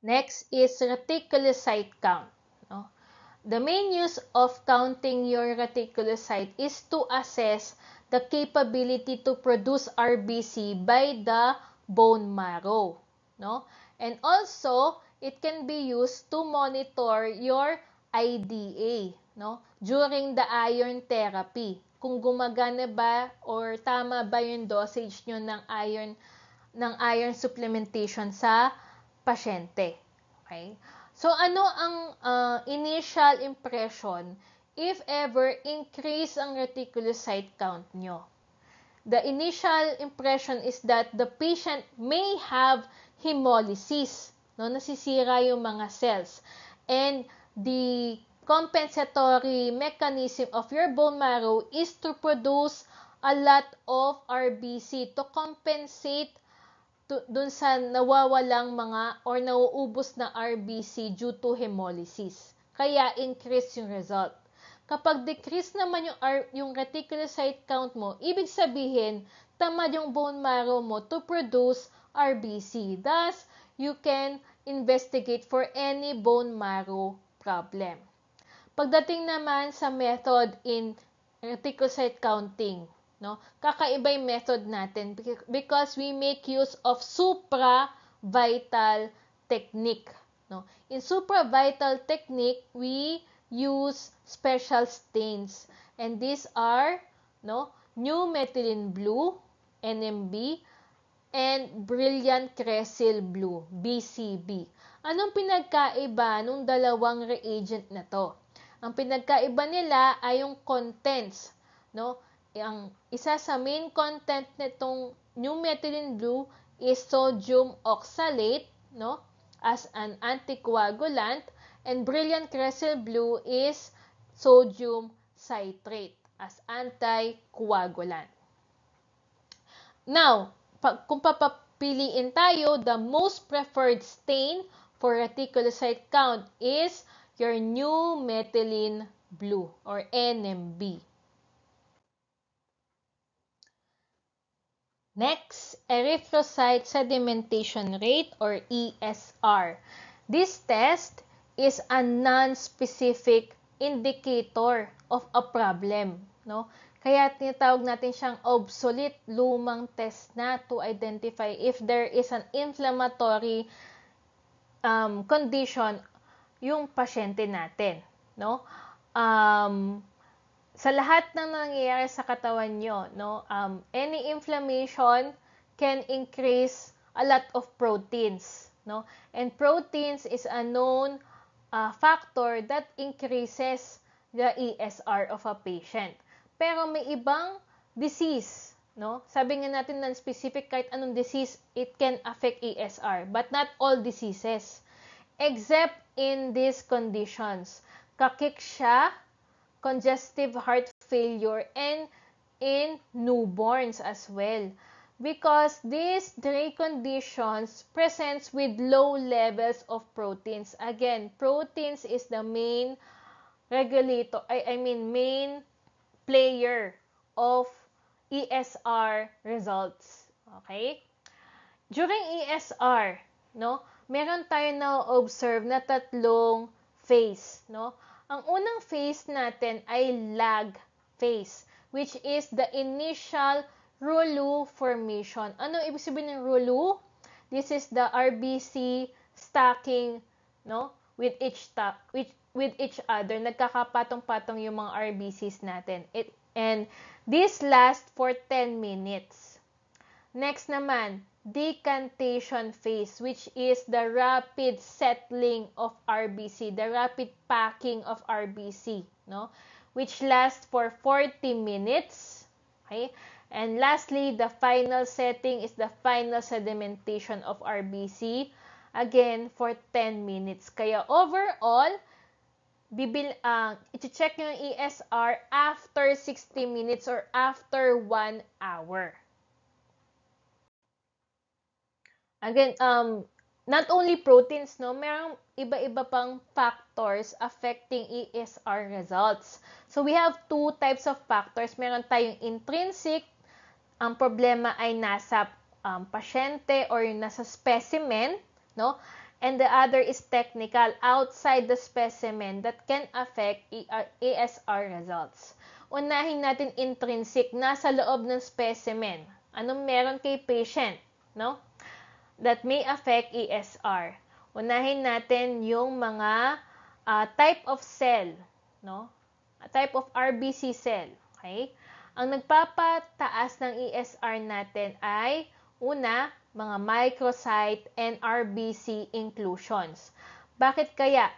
Next is reticulocyte count. No? The main use of counting your reticulocyte is to assess the capability to produce RBC by the bone marrow. No? And also, it can be used to monitor your IDA, no? During the iron therapy. Kung gumagana ba or tama ba yung dosage nyo ng iron supplementation sa pasyente. Okay? So, ano ang initial impression if ever increase ang reticulocyte count nyo? The initial impression is that the patient may have hemolysis, no? Nasisira yung mga cells. And the compensatory mechanism of your bone marrow is to produce a lot of RBC to compensate dun sa nawawalang mga or nauubos na RBC due to hemolysis. Kaya increase yung result. Kapag decrease naman yung reticulocyte count mo, ibig sabihin, tamad yung bone marrow mo to produce RBC. Thus, you can investigate for any bone marrow problem. Pagdating naman sa method in reticulocyte counting, no? Kakaiba yung method natin because we make use of supravital technique, no? In supravital technique, we use special stains, and these are, no, new methylene blue, NMB, and brilliant crescil blue, BCB. Anong pinagkaiba nung dalawang reagent na to? Ang pinagkaiba nila ay yung contents, no? Ang isa sa main content nitong new methylene blue is sodium oxalate, no? As an anticoagulant, and brilliant crescil blue is sodium citrate as anticoagulant. Now, kung papapiliin tayo, the most preferred stain for reticulocyte count is your new methylene blue or NMB. Next, erythrocyte sedimentation rate or ESR. This test is a non-specific indicator of a problem, no? Kaya tinatawag natin siyang obsolete, lumang test na to identify if there is an inflammatory condition yung pasyente natin, no? Sa lahat ng nangyayari sa katawan nyo, no, any inflammation can increase a lot of proteins, no? And proteins is a known factor that increases the ESR of a patient. Pero may ibang disease, no? Sabi nga natin non-specific, kahit anong disease, it can affect ESR, but not all diseases. Except in these conditions. Cachexia, congestive heart failure, and in newborns as well. Because these three conditions presents with low levels of proteins. Again, proteins is the main regulator, main player of ESR results. Okay? During ESR, no, meron tayo na-observe na tatlong phase, no? Ang unang phase natin ay lag phase, which is the initial RULU formation. Ano ibig sabihin ng RULU? This is the RBC stacking, no, with each other. Nagkakapatong-patong yung mga RBCs natin. And this lasts for 10 minutes. Next naman, decantation phase, which is the rapid settling of RBC, the rapid packing of RBC, no? Which lasts for 40 minutes. Okay? And lastly, the final setting is the final sedimentation of RBC, again, for 10 minutes. Kaya overall, i-check nyo yung ESR after 60 minutes or after 1 hour. Again, not only proteins, no, merong iba-iba pang factors affecting ESR results. So, we have two types of factors. Meron tayong intrinsic, ang problema ay nasa pasyente or nasa specimen, no? and the other is technical, outside the specimen, that can affect ASR results. Unahin natin intrinsic, nasa loob ng specimen. Anong meron kay patient, no? That may affect ESR. Unahin natin yung mga type of cell, no? A type of RBC cell, okay? Ang nagpapataas ng ESR natin ay una, mga microcyte and RBC inclusions. Bakit kaya?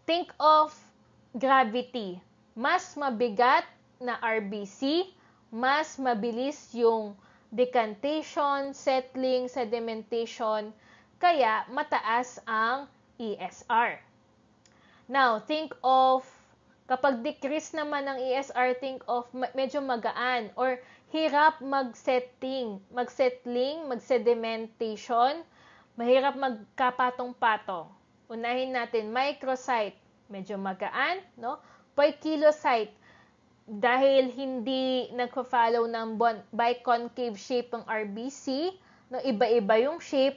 Think of gravity. Mas mabigat na RBC, mas mabilis yung decantation, settling, sedimentation, kaya mataas ang ESR. Now, think of, kapag decrease naman ng ESR, think of medyo magaan or hirap mag-settling, mag-sedimentation, mahirap magkapatong-patong. Unahin natin, microcyte, medyo magaan, no? Poikilocyte, dahil hindi nagpa-follow ng biconcave shape ng RBC, no, iba-iba yung shape,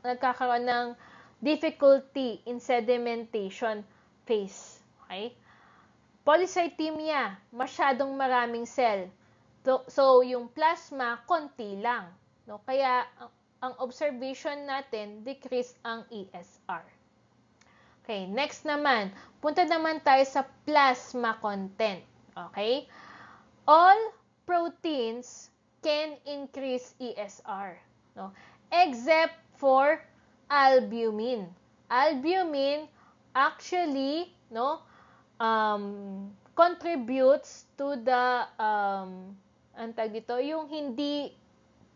nagkakaroon ng difficulty in sedimentation phase. Okay? Polycythemia, masyadong maraming cell. So yung plasma, konti lang. No? Kaya, ang observation natin, decrease ang ESR. Okay, next naman, punta naman tayo sa plasma content. Okay? All proteins can increase ESR, no? Except for albumin. Albumin actually, no, contributes to the yung hindi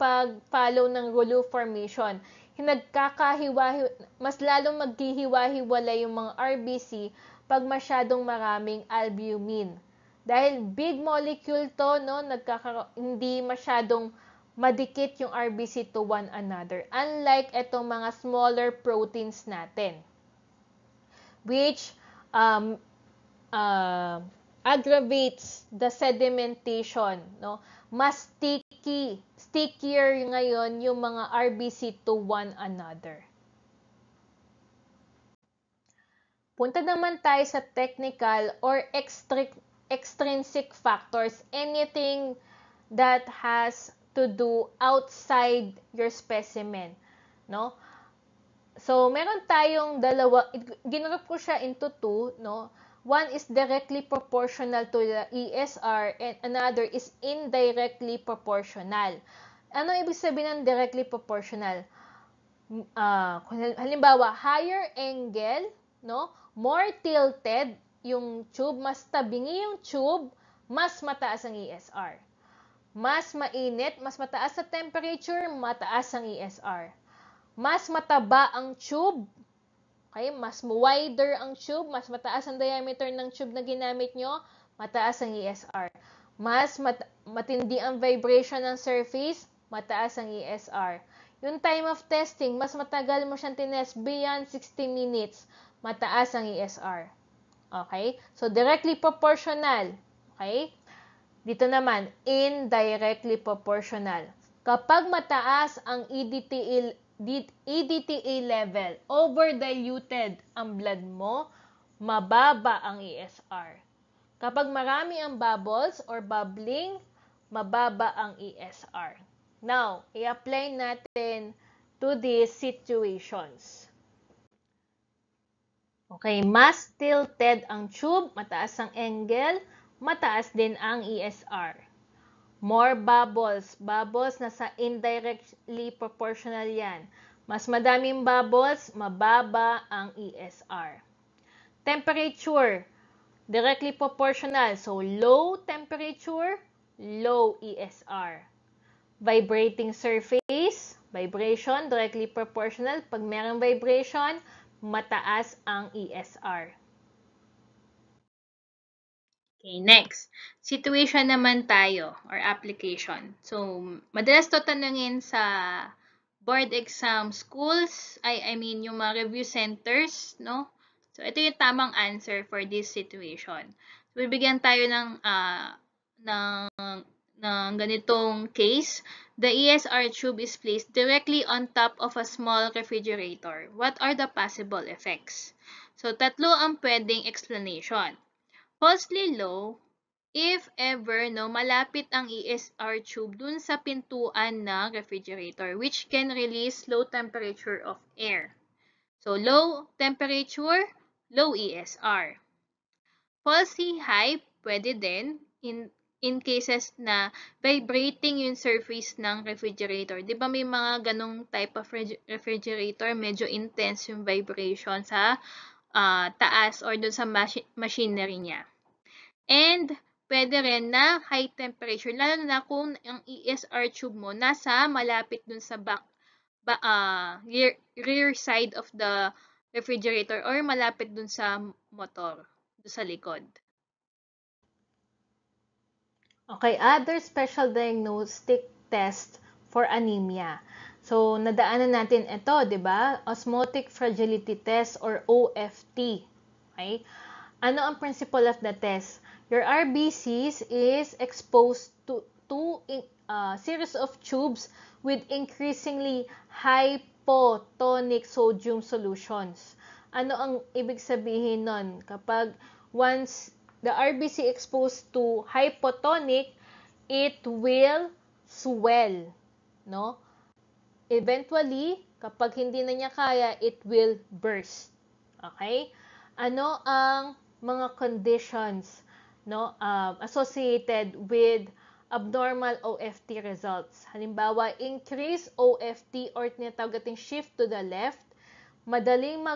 pag-follow ng Rolu formation. Mas lalong maghihiwa-hiwalay yung mga RBC pag masyadong maraming albumin. Dahil big molecule to, no, hindi masyadong madikit yung RBC to one another. Unlike itong mga smaller proteins natin, which aggravates the sedimentation, no? Mas stickier ngayon yung mga RBC to one another. Punta naman tayo sa technical or extrinsic factors, anything that has to do outside your specimen, no? So, meron tayong dalawa, ginroup ko siya into two, no? One is directly proportional to the ESR and another is indirectly proportional. Ano ibig sabihin ng directly proportional? Halimbawa, higher angle, no? More tilted yung tube, mas tabingi yung tube, mas mataas ang ESR. Mas mainit, mas mataas sa temperature, mataas ang ESR. Mas mataba ang tube, okay? Mas wider ang tube, mas mataas ang diameter ng tube na ginamit nyo, mataas ang ESR. Mas matindi ang vibration ng surface, mataas ang ESR. Yung time of testing, mas matagal mo siyang tinest beyond 60 minutes, mataas ang ESR. Okay? So, directly proportional. Okay? Dito naman, indirectly proportional. Kapag mataas ang EDTA level, over-diluted ang blood mo, mababa ang ESR. Kapag marami ang bubbles or bubbling, mababa ang ESR. Now, i-apply natin to these situations. Okay, mas tilted ang tube, mataas ang angle, mataas din ang ESR. More bubbles. Bubbles, nasa indirectly proportional yan. Mas madaming bubbles, mababa ang ESR. Temperature, directly proportional. So, low temperature, low ESR. Vibrating surface, vibration, directly proportional. Pag merong vibration, mataas ang ESR. Okay, next. Situation naman tayo or application. So, madalas to tanungin sa board exam schools, I mean yung mga review centers, no? So, ito yung tamang answer for this situation. So, bibigyan tayo ng ng ganitong case, the ESR tube is placed directly on top of a small refrigerator. What are the possible effects? So, tatlo ang pwedeng explanation. Falsely low, if ever, no, malapit ang ESR tube dun sa pintuan ng refrigerator, which can release low temperature of air. So, low temperature, low ESR. Falsely high, pwede din, in cases na vibrating yung surface ng refrigerator. Di ba may mga ganong type of refrigerator, medyo intense yung vibration sa taas or dun sa machinery niya. And pwede rin na high temperature, lalo na kung ang ESR tube mo nasa malapit dun sa rear side of the refrigerator or malapit dun sa motor, dun sa likod. Okay, other special diagnostic test for anemia. So, nadaanan natin ito, di ba? Osmotic Fragility Test or OFT. Okay? Ano ang principle of the test? Your RBCs is exposed to series of tubes with increasingly hypotonic sodium solutions. Ano ang ibig sabihin nun? Kapag once the RBC exposed to hypotonic, it will swell, no? Eventually, kapag hindi na niya kaya, it will burst. Okay? Ano ang mga conditions, no, associated with abnormal OFT results? Halimbawa, increase OFT or tinatawag nating shift to the left, madaling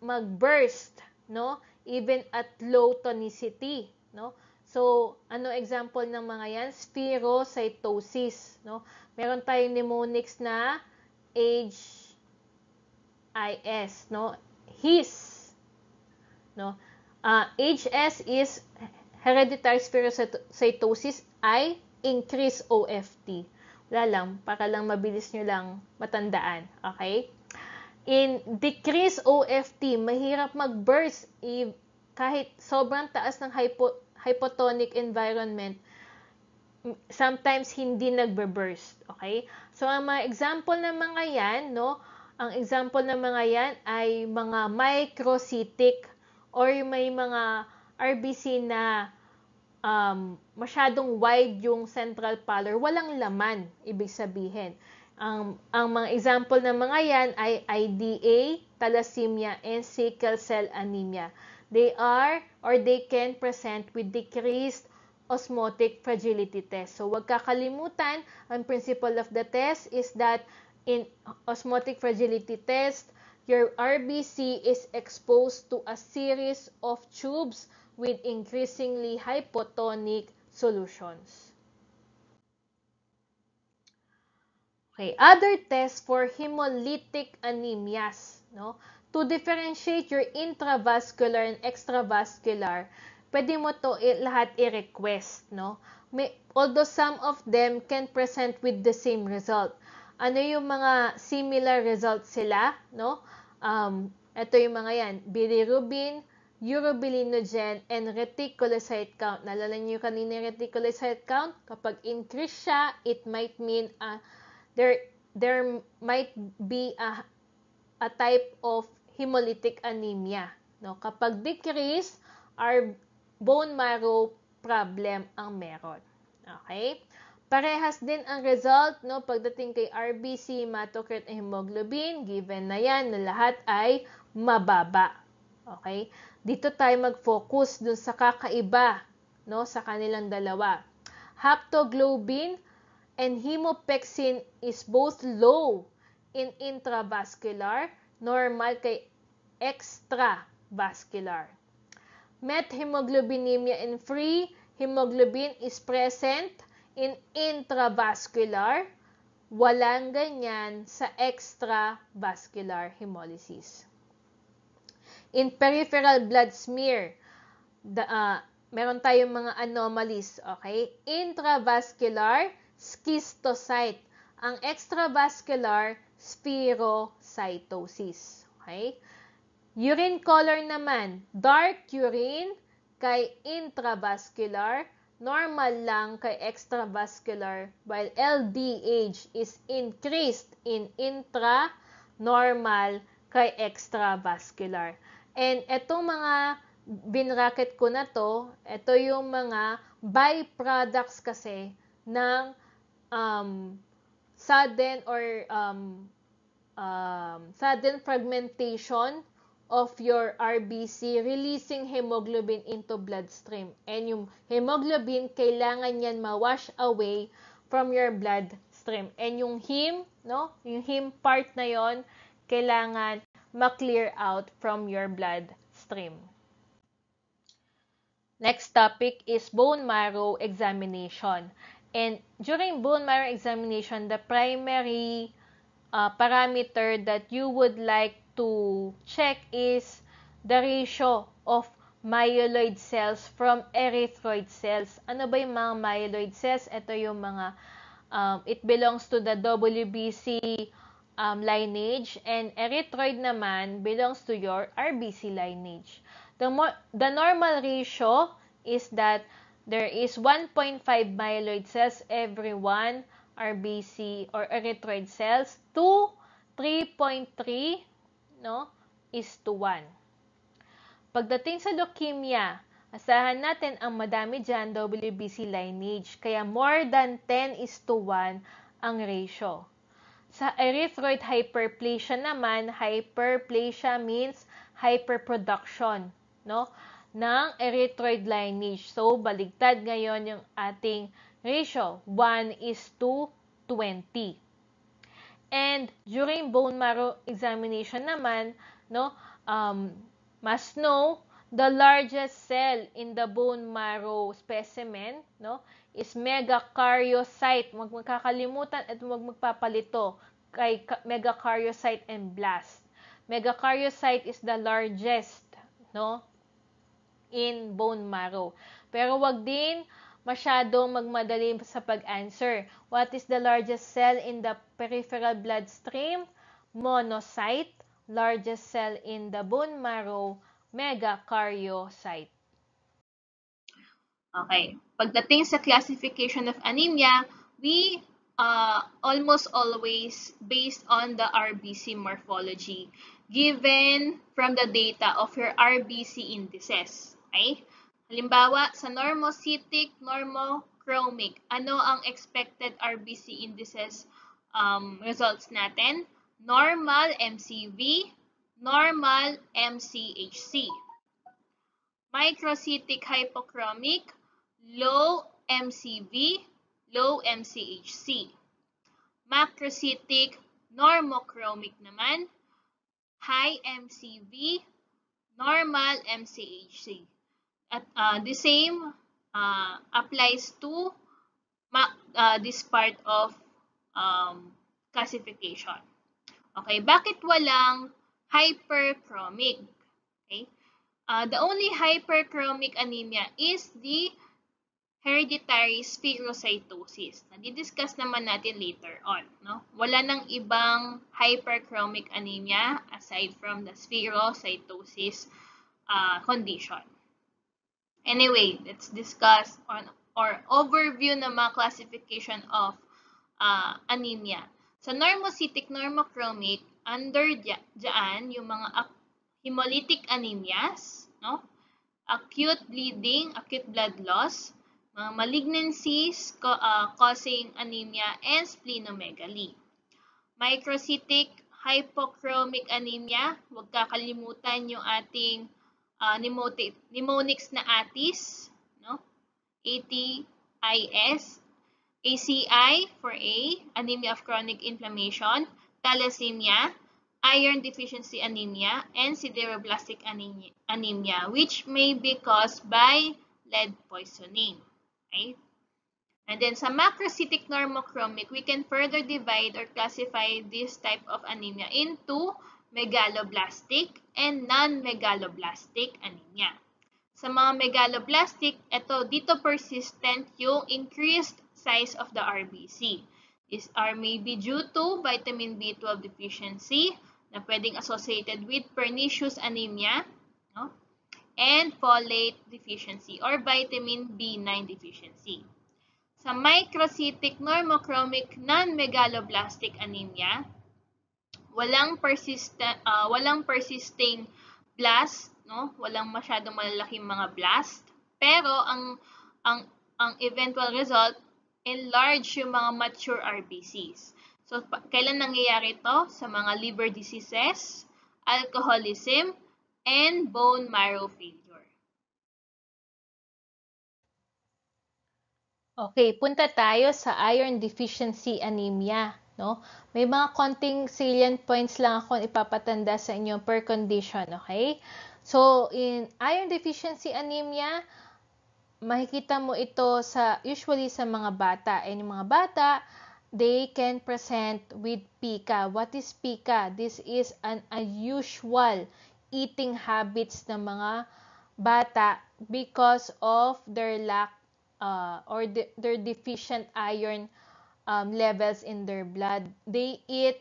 mag-burst, no? Even at low tonicity, no? So, ano example ng mga yan? Spherocytosis, no? Meron tayong mnemonics na HIS, no? HIS, no? HS is hereditary spherocytosis, I increase OFT. Wala lang, para lang mabilis nyo lang matandaan, okay? In decrease OFT, mahirap mag-burst kahit sobrang taas ng hypotonic environment, sometimes hindi nagbe-burst. Okay? So, ang mga example ng mga yan, no? Ang example ng mga yan ay mga microcytic or may mga RBC na masyadong wide yung central pallor, walang laman, ibig sabihin. Ang mga example ng mga yan ay IDA, thalassemia, and sickle cell anemia. They are or they can present with decreased osmotic fragility test. So, wag kakalimutan, ang principle of the test is that in osmotic fragility test, your RBC is exposed to a series of tubes with increasingly hypotonic solutions. Okay, other tests for hemolytic anemias, no? To differentiate your intravascular and extravascular, pwede mo to lahat i-request, no? Although some of them can present with the same result. Ano yung mga similar results sila, no? Ito yung mga yan, bilirubin, urobilinogen, and reticulocyte count. Nalala niyo kanina yung reticulocyte count? Kapag increase siya, it might mean there might be a type of hemolytic anemia, no? Kapag decrease, our bone marrow problem ang meron. Okay? Parehas din ang result, no, pagdating kay RBC, hematocrit, and hemoglobin, given na yan na lahat ay mababa. Okay? Dito tayo mag-focus dun sa kakaiba, no, sa kanilang dalawa. Haptoglobin and hemopexin is both low in intravascular, normal kay extravascular. Methemoglobinemia and free hemoglobin is present in intravascular, walang ganyan sa extravascular hemolysis. In peripheral blood smear, meron tayong mga anomalies, okay? Intravascular, schistocyte. Ang extravascular, spherocytosis. Okay? Urine color naman, dark urine kay intravascular, normal lang kay extravascular, while LDH is increased in intra-normal kay extravascular. And etong mga binracket ko na to, ito yung mga byproducts kasi ng sudden or sudden fragmentation of your RBC, releasing hemoglobin into bloodstream. And yung hemoglobin, kailangan yan ma-wash away from your bloodstream. And yung heme, no? Yung heme part na yon, kailangan ma-clear out from your bloodstream. Next topic is bone marrow examination. And during bone marrow examination, the primary parameter that you would like to check is the ratio of myeloid cells from erythroid cells. Ano ba yung mga myeloid cells? Ito yung mga, it belongs to the WBC lineage, and erythroid naman belongs to your RBC lineage. The normal ratio is that there is 1.5 myeloid cells every 1 RBC or erythroid cells to 3.3, no, is to 1. Pagdating sa leukemia, asahan natin ang madami dyan WBC lineage, kaya more than 10 is to 1 ang ratio. Sa erythroid hyperplasia naman, hyperplasia means hyperproduction, no, ng erythroid lineage. So, baligtad ngayon yung ating ratio, 1 is to 20. And during bone marrow examination naman, no, must know the largest cell in the bone marrow specimen, no, is megakaryocyte. Huwag magkakalimutan at huwag magpapalito kay megakaryocyte and blast. Megakaryocyte is the largest, no, in bone marrow. Pero wag din masyadong magmadali sa pag-answer. What is the largest cell in the peripheral bloodstream? Monocyte. Largest cell in the bone marrow, megakaryocyte. Okay. Pagdating sa classification of anemia, we almost always based on the RBC morphology given from the data of your RBC indices. Okay? Halimbawa, sa normocytic, normochromic, ano ang expected RBC indices results natin? Normal MCV, normal MCHC. Microcytic hypochromic, low MCV, low MCHC. Macrocytic normochromic naman, high MCV, normal MCHC. At the same applies to this part of classification. Okay, bakit walang hyperchromic? Okay, the only hyperchromic anemia is the hereditary spherocytosis. Nadi-discuss naman natin later on. No? Wala nang ibang hyperchromic anemia aside from the spherocytosis condition. Anyway, let's discuss on or overview ng mga classification of anemia. Sa normocytic, normochromic, under dyan yung mga hemolytic anemias, no? Acute bleeding, acute blood loss, mga malignancies causing anemia, and splenomegaly. Microcytic hypochromic anemia, huwag kakalimutan yung ating mnemonics na ATIS, no? ATIS, ACI for A, anemia of chronic inflammation, thalassemia, iron deficiency anemia, and sideroblastic anemia, which may be caused by lead poisoning. Okay? And then sa macrocytic normochromic, we can further divide or classify this type of anemia into megaloblastic and non-megaloblastic anemia. Sa mga megaloblastic, dito persistent yung increased size of the RBC. These are maybe due to vitamin B12 deficiency na pwedeng associated with pernicious anemia, no? and folate deficiency or vitamin B9 deficiency. Sa microcytic normochromic non-megaloblastic anemia, walang persisting blast, no? Walang masyadong malalaking mga blast, pero ang ang eventual result, enlarge yung mga mature RBCs. So kailan nangyayari ito? Sa mga liver diseases, alcoholism, and bone marrow failure. Okay, punta tayo sa iron deficiency anemia, no? May mga konting salient points lang ako ipapatanda sa inyo per condition, okay? So, in iron deficiency anemia, makikita mo ito usually sa mga bata. And yung mga bata, they can present with pica. What is pica? This is an unusual eating habits ng mga bata because of their lack or their deficient iron levels in their blood. They eat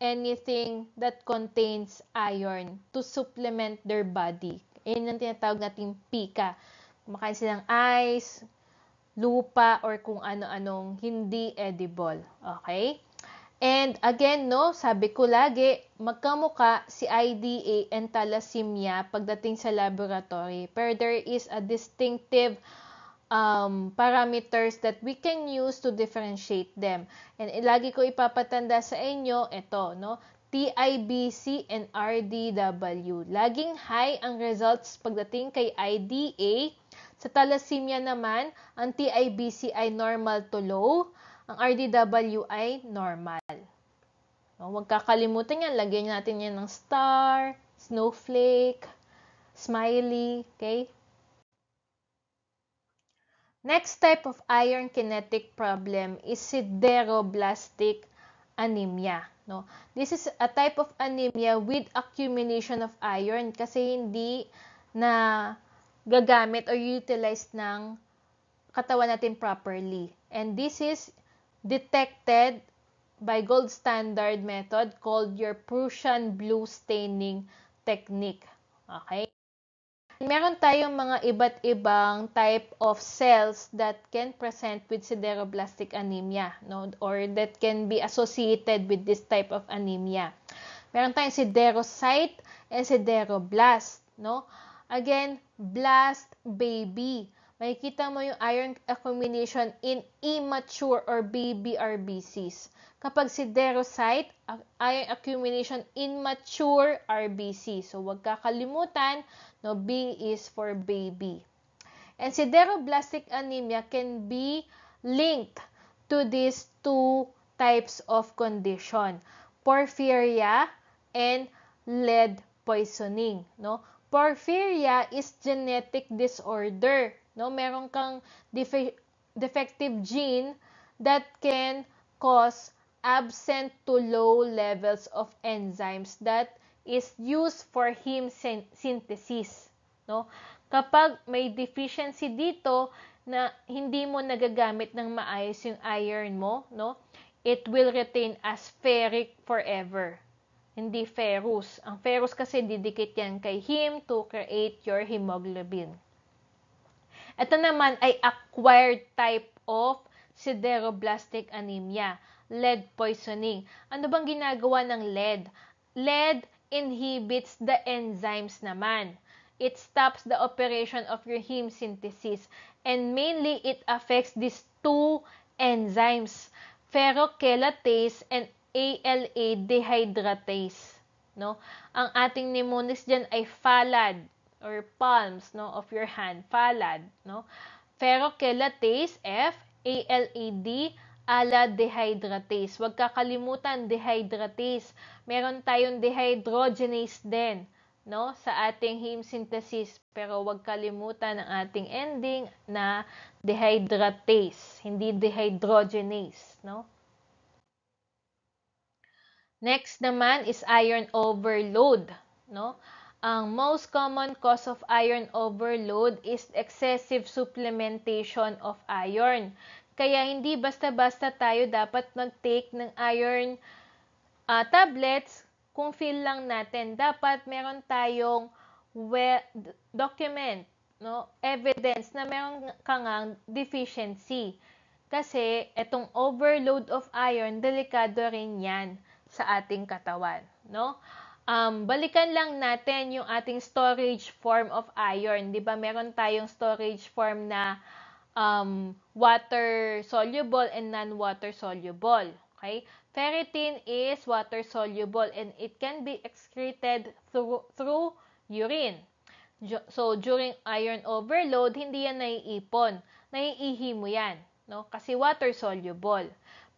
anything that contains iron to supplement their body. Yan ang tinatawag natin pika. Kumakain silang ice, lupa, or kung ano-anong hindi edible. Okay? And again, no, sabi ko lagi, magkamuka si IDA and thalassemia pagdating sa laboratory. Pero there is a distinctive parameters that we can use to differentiate them. And lagi ko ipapatanda sa inyo, ito, no? TIBC and RDW. Laging high ang results pagdating kay IDA. Sa thalassemia naman, ang TIBC ay normal to low, ang RDW ay normal. No, huwag kakalimutan yan. Lagyan natin yan ng star, snowflake, smiley, okay? Next type of iron kinetic problem is sideroblastic anemia. No? This is a type of anemia with accumulation of iron kasi hindi na gagamit or utilized ng katawan natin properly. And this is detected by gold standard method called your Prussian blue staining technique. Okay? Meron tayong mga iba't ibang type of cells that can present with sideroblastic anemia, no? Or that can be associated with this type of anemia. Meron tayong siderocyte and sideroblast, no? Again, blast baby. Makikita mo yung iron accumulation in immature or baby RBCs. Kapag siderocyte, iron accumulation in mature RBC. So, huwag kakalimutan, no, B is for baby. And sideroblastic anemia can be linked to these two types of condition, porphyria and lead poisoning, no? Porphyria is genetic disorder, no? Meron kang defective gene that can cause absent to low levels of enzymes that is used for heme synthesis, no? Kapag may deficiency dito na hindi mo nagagamit ng maayos yung iron mo, no? It will retain as ferric forever. Hindi ferrous. Ang ferrous kasi didikit yan kay heme to create your hemoglobin. Ito naman ay acquired type of sideroblastic anemia, lead poisoning. Ano bang ginagawa ng lead? Lead inhibits the enzymes naman. It stops the operation of your heme synthesis, and mainly it affects these two enzymes, ferrochelatase and ALA dehydratase, no? Ang ating mnemonis diyan ay phalad or palms, no, of your hand, phalad, no? Ferrochelatase F, ALAD, ALA dehydratase. Huwag kakalimutan dehydratase. Meron tayong dehydrogenase din, no, sa ating heme synthesis, pero huwag kalimutan ang ating ending na dehydratase, hindi dehydrogenase, no? Next naman is iron overload, no? Ang most common cause of iron overload is excessive supplementation of iron. Kaya hindi basta-basta tayo dapat mag-take ng iron tablets kung feel lang natin. Dapat meron tayong document, no, evidence na meron ka ngang deficiency. Kasi itong overload of iron, delikado rin yan sa ating katawan, no? Balikan lang natin yung ating storage form of iron. 'Di ba? Meron tayong storage form na water soluble and non-water soluble. Okay? Ferritin is water soluble and it can be excreted through urine. So, during iron overload, hindi yan naiipon. Naiihi mo yan, no? Kasi water soluble.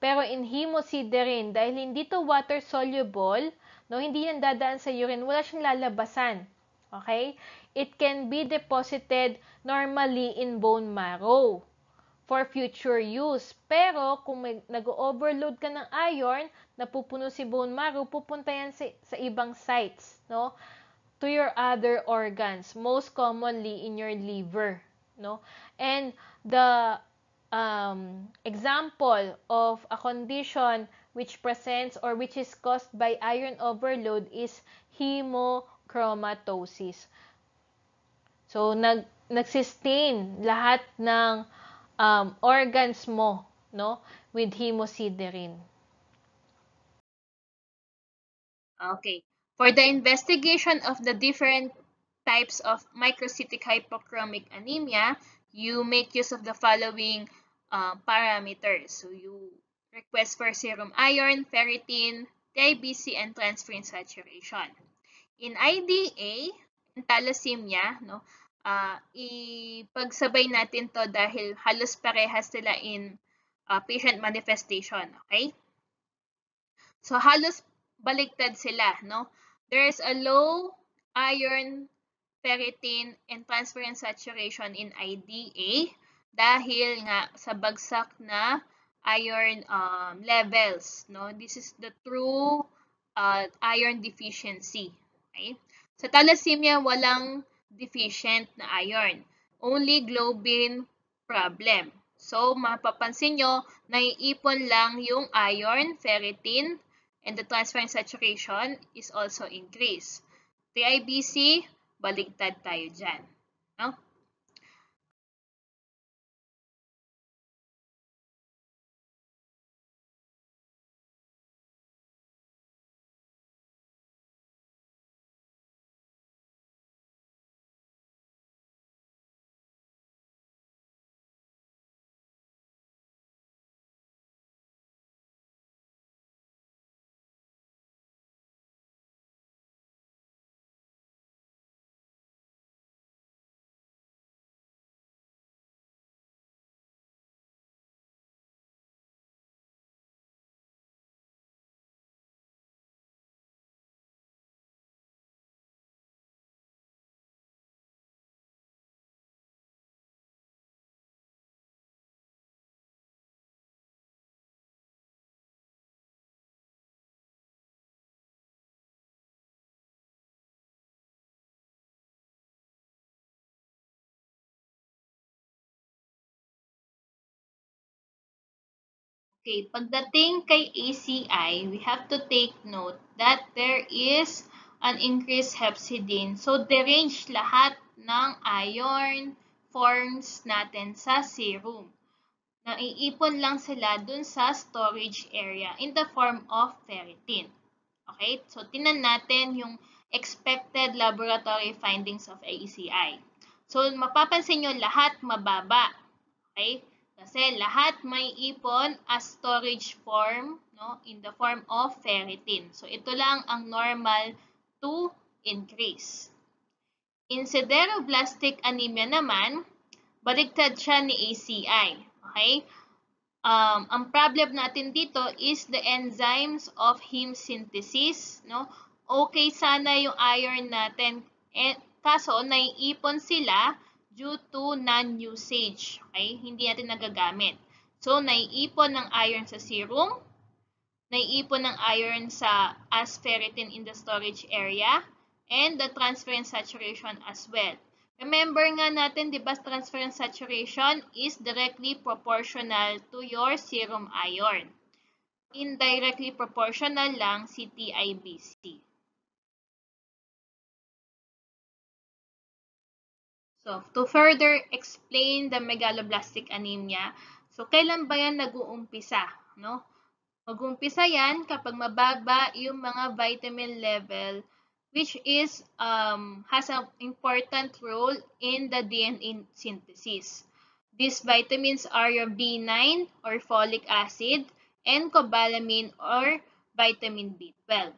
Pero in hemosiderin, dahil hindi to water soluble, no, hindi yan dadaan sa urine, wala siyang lalabasan. Okay? It can be deposited normally in bone marrow for future use. Pero kung nag-overload ka ng iron, napupuno si bone marrow, pupunta yan sa ibang sites, no? To your other organs, most commonly in your liver, no? And the example of a condition which presents or which is caused by iron overload is hemochromatosis. So, nagsustain lahat ng organs mo, no, with hemosiderin. Okay. For the investigation of the different types of microcytic hypochromic anemia, you make use of the following parameters. So you request for serum iron, ferritin, TIBC, and transferrin saturation. In IDA, in thalassemia, no, ipagsabay natin to dahil halos parehas sila in patient manifestation. Okay? So halos baliktad sila, no? There's a low iron, ferritin, and transferrin saturation in IDA dahil nga sa bagsak na iron levels, no? This is the true iron deficiency. Okay? Sa thalassemia, walang deficient na iron. Only globin problem. So, mapapansin nyo, naiipon lang yung iron, ferritin, and the transferrin saturation is also increased. TIBC, baligtad tayo dyan. No? Okay, pagdating kay ACI, we have to take note that there is an increased hepcidin. So, derange lahat ng iron forms natin sa serum. Naiipon lang sila dun sa storage area in the form of ferritin. Okay, so tinan natin yung expected laboratory findings of ACI. So, mapapansin nyo lahat mababa. Okay? Kasi lahat may ipon as storage form, no, in the form of ferritin. So ito lang ang normal to increase. In sideroblastic anemia naman, baliktad siya ni ACI. Okay? Ang problem natin dito is the enzymes of heme synthesis, no? Okay sana yung iron natin, kaso naiipon sila due to non-usage. Okay? Hindi natin nagagamit. So, naiipon ng iron sa serum, naiipon ng iron sa as ferritin in the storage area, and the transferrin saturation as well. Remember nga natin, di ba, transferrin saturation is directly proportional to your serum iron. Indirectly proportional lang si TIBC. So, to further explain the megaloblastic anemia, so kailan ba yan nag-uumpisa, no? Mag-uumpisa yan kapag mababa yung mga vitamin level, which is has an important role in the DNA synthesis. These vitamins are your B9 or folic acid and cobalamin or vitamin B12.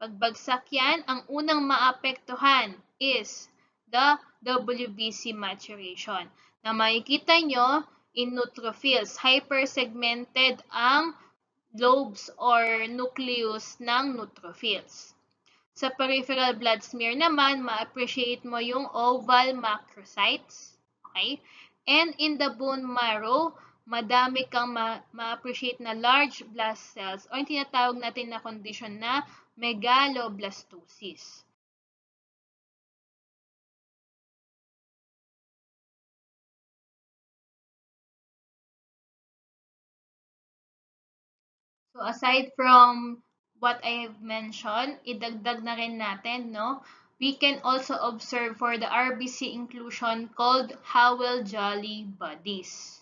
Pagbagsak yan, ang unang maapektuhan is the WBC maturation na makikita nyo in neutrophils. Hypersegmented ang lobes or nucleus ng neutrophils. Sa peripheral blood smear naman, ma-appreciate mo yung oval macrocytes. Okay? And in the bone marrow, madami kang ma-appreciate na large blast cells o yung tinatawag natin na condition na megaloblastosis. So aside from what I have mentioned, idagdag na rin natin, no? We can also observe for the RBC inclusion called Howell-Jolly bodies.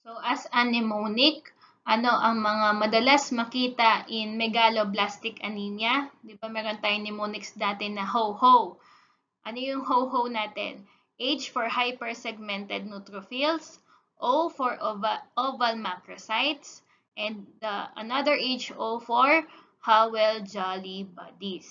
So as a mnemonic, ano ang mga madalas makita in megaloblastic anemia? Di ba meron tayong mnemonics dati na ho-ho. Ano yung ho-ho natin? H for hypersegmented neutrophils, O for oval macrocytes, and another HO for Howell-Jolly bodies.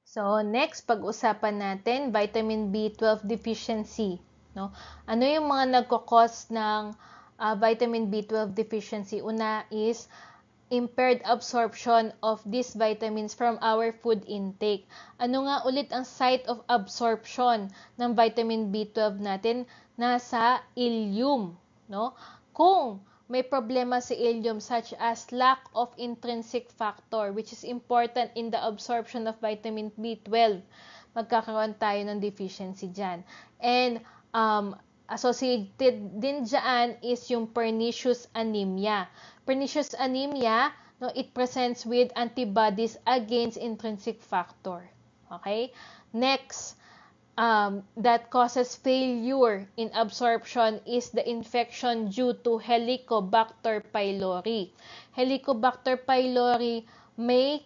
So, next, pag-usapan natin vitamin B12 deficiency. No? Ano yung mga nagkakos ng vitamin B12 deficiency? Una is impaired absorption of these vitamins from our food intake. Ano nga ulit ang site of absorption ng vitamin B12 natin? Nasa ileum, no? Kung may problema sa ileum such as lack of intrinsic factor which is important in the absorption of vitamin B12, magkakaroon tayo ng deficiency dyan. And associated din dyan is yung pernicious anemia. Pernicious anemia, no, it presents with antibodies against intrinsic factor. Okay? Next, that causes failure in absorption is the infection due to Helicobacter pylori. Helicobacter pylori may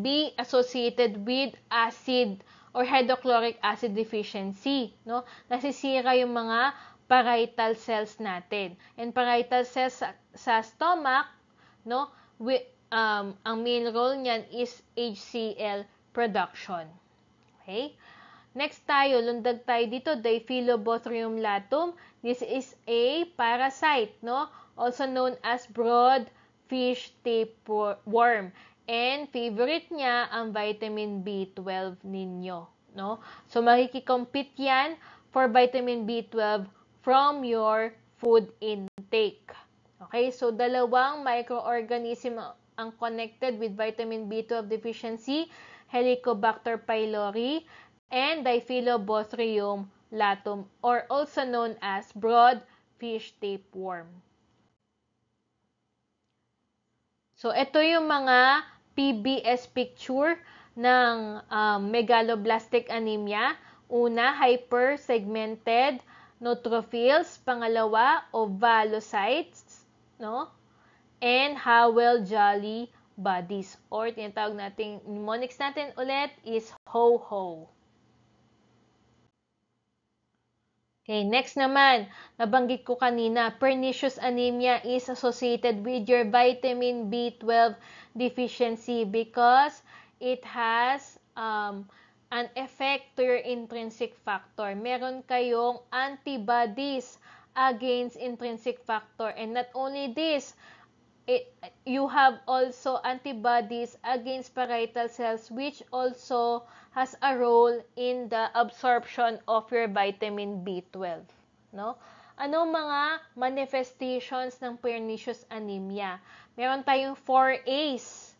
be associated with acid or hydrochloric acid deficiency, no? Nasisira yung mga parietal cells natin. And parietal cells sa stomach, no, ang main role niyan is HCl production. Okay? Next tayo, lundag tayo dito, Diphyllobothrium latum. This is a parasite, no? Also known as broad fish tapeworm. And favorite niya ang vitamin B12 ninyo, no? So makiki-compete yan for vitamin B12 from your food intake. Okay? So dalawang microorganism ang connected with vitamin B12 deficiency, Helicobacter pylori and Diphyllobothrium latum, or also known as broad fish tapeworm. So ito yung mga PBS picture ng megaloblastic anemia. Una, hypersegmented neutrophils. Pangalawa, ovalocytes, no? And Howell-Jolly bodies, or tinatawag nating mnemonics natin ulit is ho-ho. Okay, next naman, nabanggit ko kanina, pernicious anemia is associated with your vitamin B12 deficiency because it has an effect to your intrinsic factor. Meron kayong antibodies against intrinsic factor, and not only this, you have also antibodies against parietal cells which also has a role in the absorption of your vitamin B12, no? Ano mga manifestations ng pernicious anemia? Meron tayong 4 A's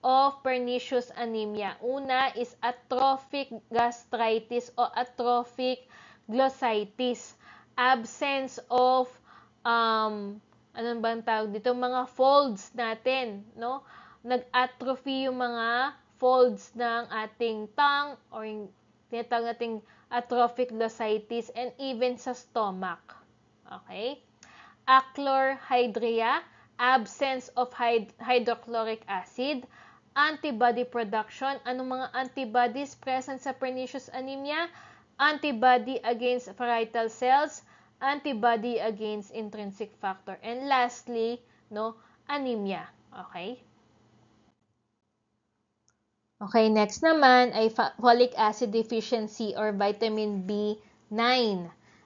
of pernicious anemia. Una is atrophic gastritis o atrophic glossitis. Absence of anong bang tawag dito? Mga folds natin, no? Nag-atrophy yung mga folds ng ating tongue or yung tinatawag nating atrophic glossitis and even sa stomach. Okay? Achlorhydria, absence of hydrochloric acid, antibody production. Anong mga antibodies present sa pernicious anemia? Antibody against parietal cells, antibody against intrinsic factor. And lastly, no, anemia. Okay? Okay, next naman ay folic acid deficiency or vitamin B9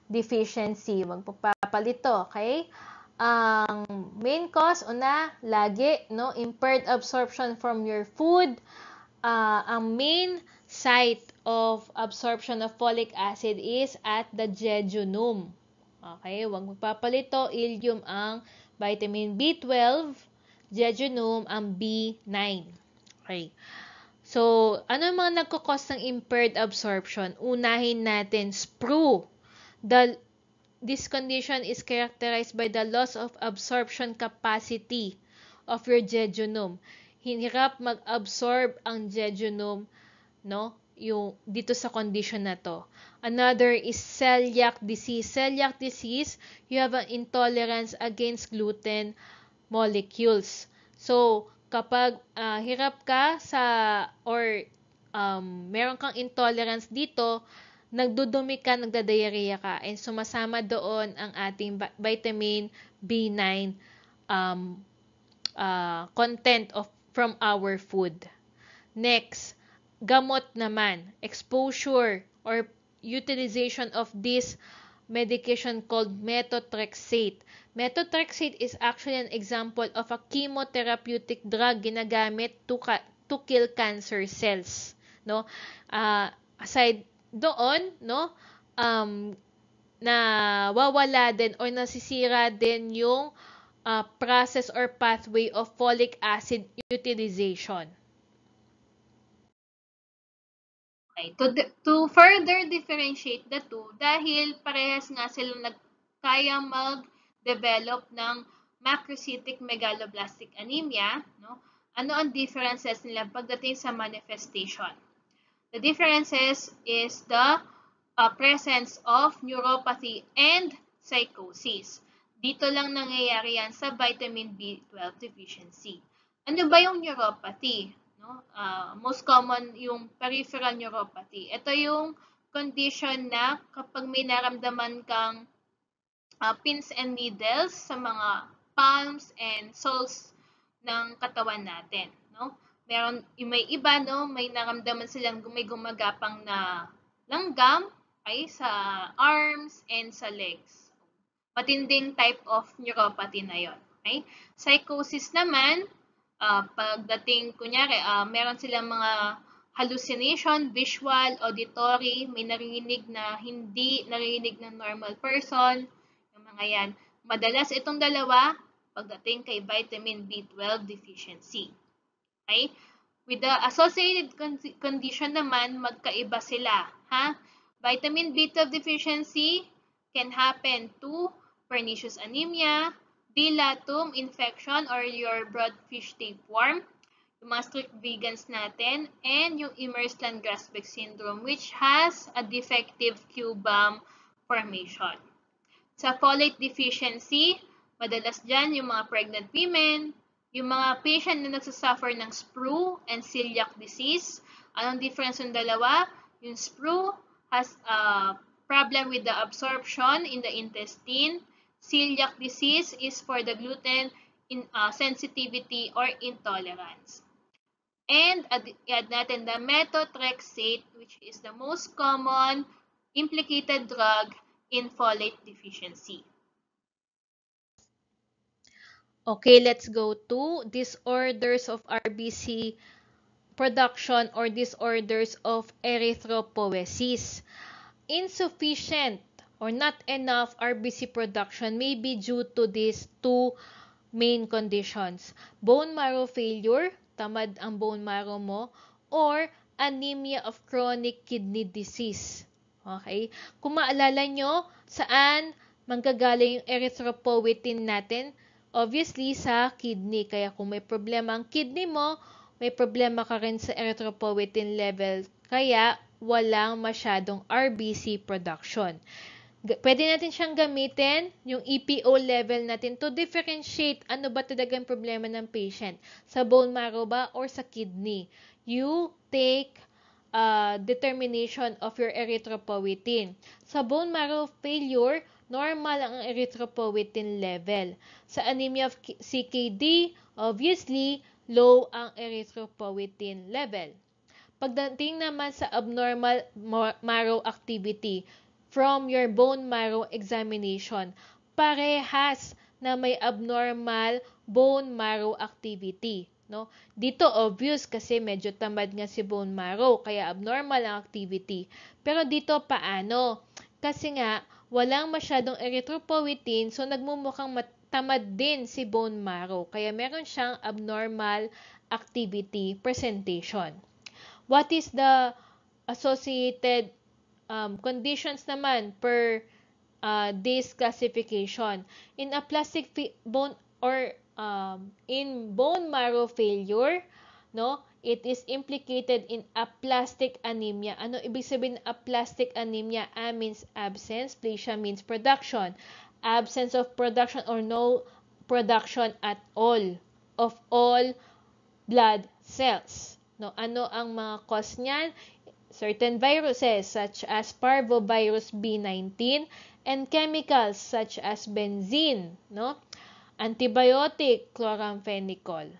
deficiency. Magpapalito, okay? Ang main cause, una, lagi, no, impaired absorption from your food. Ang main site of absorption of folic acid is at the jejunum. Okay, huwag magpapalito, ileum ang vitamin B12, jejunum ang B9. Okay. So, ano yung mga nagkakos ng impaired absorption? Unahin natin, sprue. This condition is characterized by the loss of absorption capacity of your jejunum. Hirap mag-absorb ang jejunum, no? Yung dito sa condition na to. Another is celiac disease. Celiac disease, you have an intolerance against gluten molecules. So, kapag hirap ka sa or meron kang intolerance dito, nagdudumi ka, nagdadiarrhea ka, and sumasama doon ang ating vitamin B9 content from our food. Next, gamot naman, exposure or utilization of this medication called methotrexate. Methotrexate is actually an example of a chemotherapeutic drug ginagamit to kill cancer cells, no? Aside doon, no, nawawala din or nasisira din yung process or pathway of folic acid utilization. Okay. To further differentiate the two, dahil parehas nga silang kaya mag-develop ng macrocytic megaloblastic anemia, no? Ano ang differences nila pagdating sa manifestation? The differences is the presence of neuropathy and psychosis. Dito lang nangyayari yan sa vitamin B12 deficiency. Ano ba yung neuropathy? No? Most common yung peripheral neuropathy. Ito yung condition na kapag may naramdaman kang pins and needles sa mga palms and soles ng katawan natin. No? May iba, no, may naramdaman silang may gumagapang na langgam ay sa arms and sa legs. Matinding type of neuropathy na yon. Okay? Psychosis naman, pagdating, kunyari, meron silang mga hallucination, visual, auditory, may narinig na hindi narinig ng normal person, yung mga yan. Madalas itong dalawa, pagdating kay vitamin B12 deficiency. Okay? With the associated condition naman, magkaiba sila. Ha? Vitamin B12 deficiency can happen to pernicious anemia, bilatum infection or your broadfish tapeworm, yung mga strict vegans natin, and yung Imerslund-Grasbeck syndrome which has a defective Q-BAM formation. Sa folate deficiency, madalas dyan yung mga pregnant women, yung mga patient na nagsasuffer ng sprue and celiac disease. Anong difference ng dalawa? Yung sprue has a problem with the absorption in the intestine. Celiac disease is for the gluten sensitivity or intolerance. And add natin the methotrexate, which is the most common implicated drug in folate deficiency. Okay, let's go to disorders of RBC production or disorders of erythropoiesis. Insufficient or not enough RBC production may be due to these two main conditions. Bone marrow failure, tamad ang bone marrow mo, or anemia of chronic kidney disease. Okay? Kung maalala nyo, saan manggagaling yung erythropoietin natin? Obviously, sa kidney. Kaya kung may problema ang kidney mo, may problema ka rin sa erythropoietin level, kaya walang masyadong RBC production. Pwede natin siyang gamitin, yung EPO level natin, to differentiate ano ba talagang problema ng patient. Sa bone marrow ba or sa kidney. You take determination of your erythropoietin. Sa bone marrow failure, normal ang erythropoietin level. Sa anemia of CKD, obviously, low ang erythropoietin level. Pagdating naman sa abnormal marrow activity, from your bone marrow examination, parehas na may abnormal bone marrow activity. No? Dito obvious kasi medyo tamad nga si bone marrow, kaya abnormal ang activity. Pero dito paano? Kasi nga, walang masyadong erythropoietin, so nagmumukhang tamad din si bone marrow. Kaya meron siyang abnormal activity presentation. What is the associated conditions naman per this classification? In aplastic bone or in bone marrow failure, no, it is implicated in aplastic anemia. Ano ibig sabihin ng aplastic anemia? A means absence, plasia means production. Absence of production or no production at all of all blood cells. No, ano ang mga cause niyan? Certain viruses such as parvovirus B19 and chemicals such as benzene, no? Antibiotic, chloramphenicol.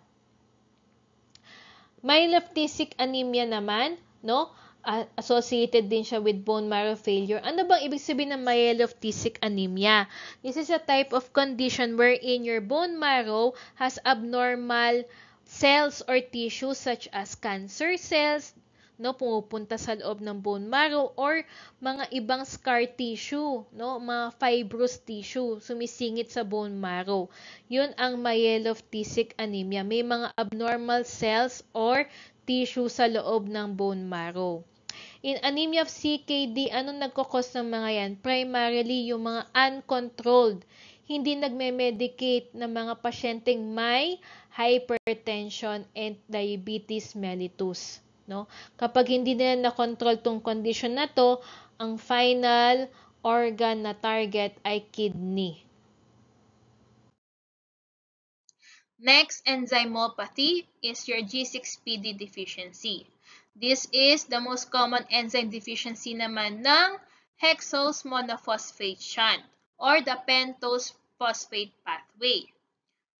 Myelophthisic anemia naman, no? Associated din siya with bone marrow failure. Ano bang ibig sabihin ng myelophthisic anemia? This is a type of condition wherein your bone marrow has abnormal cells or tissues such as cancer cells, no, pumupunta sa loob ng bone marrow, or mga ibang scar tissue, no, mga fibrous tissue sumisingit sa bone marrow. Yun ang myelophthisic anemia. May mga abnormal cells or tissue sa loob ng bone marrow. In anemia of CKD, anong nagkakos ng mga yan? Primarily, yung mga uncontrolled, hindi nagme-medicate na mga pasyenteng may hypertension and diabetes mellitus. No? Kapag hindi nila na-control tong condition na to, ang final organ na target ay kidney. Next enzymopathy is your G6PD deficiency. This is the most common enzyme deficiency naman ng hexose monophosphate shunt or the pentose phosphate pathway.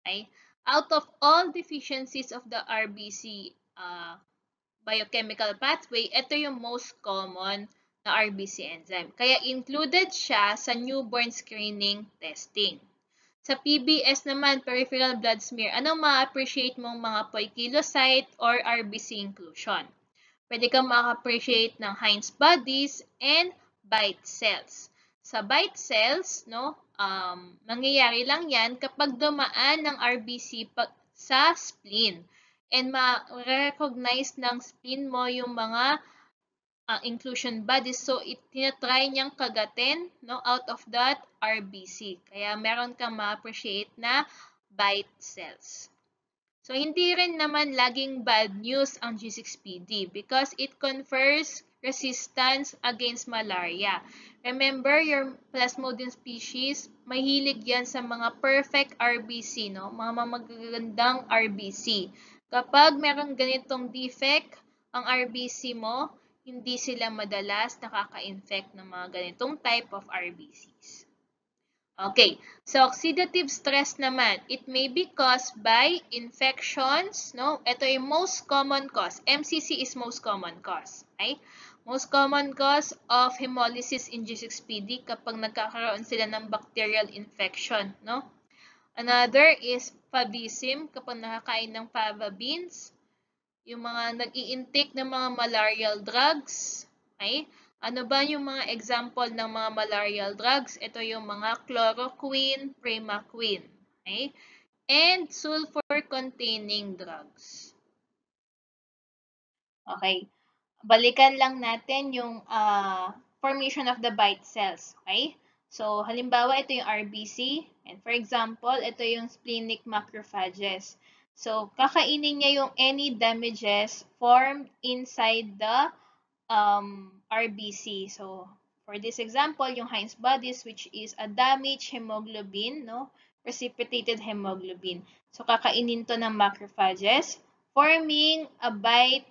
Okay? Out of all deficiencies of the RBC biochemical pathway, ito yung most common na RBC enzyme. Kaya included siya sa newborn screening testing. Sa PBS naman, peripheral blood smear, anong ma-appreciate mong mga poikilocyte or RBC inclusion? Pwede kang ma-appreciate ng Heinz bodies and bite cells. Sa bite cells, no, mangyayari lang yan kapag dumaan ng RBC sa spleen. And ma-recognize ng spleen mo yung mga inclusion bodies. So, tinatry niyang kagatin, no, out of that RBC. Kaya meron kang ma-appreciate na bite cells. So, hindi rin naman laging bad news ang G6PD because it confers resistance against malaria. Remember, your Plasmodium species, mahilig yan sa mga perfect RBC, no? Mga magagandang RBC. Kapag meron ganitong defect ang RBC mo, hindi sila madalas nakaka-infect ng mga ganitong type of RBCs. Okay, so oxidative stress naman, it may be caused by infections, no? Ito yung most common cause. MCC is most common cause, okay? Most common cause of hemolysis in G6PD kapag nagkakaroon sila ng bacterial infection, no? Another is favism kapag nakakain ng fava beans. Yung mga nag-i-intake ng mga malarial drugs, okay? Ano ba yung mga example ng mga malarial drugs? Ito yung mga chloroquine, primaquine, okay? And sulfur-containing drugs. Okay. Balikan lang natin yung formation of the bite cells, okay? So, halimbawa, ito yung RBC. And for example, ito yung splenic macrophages. So, kakainin niya yung any damages formed inside the RBC. So, for this example, yung Heinz bodies, which is a damaged hemoglobin, no? Precipitated hemoglobin. So, kakainin to ng macrophages, forming a bite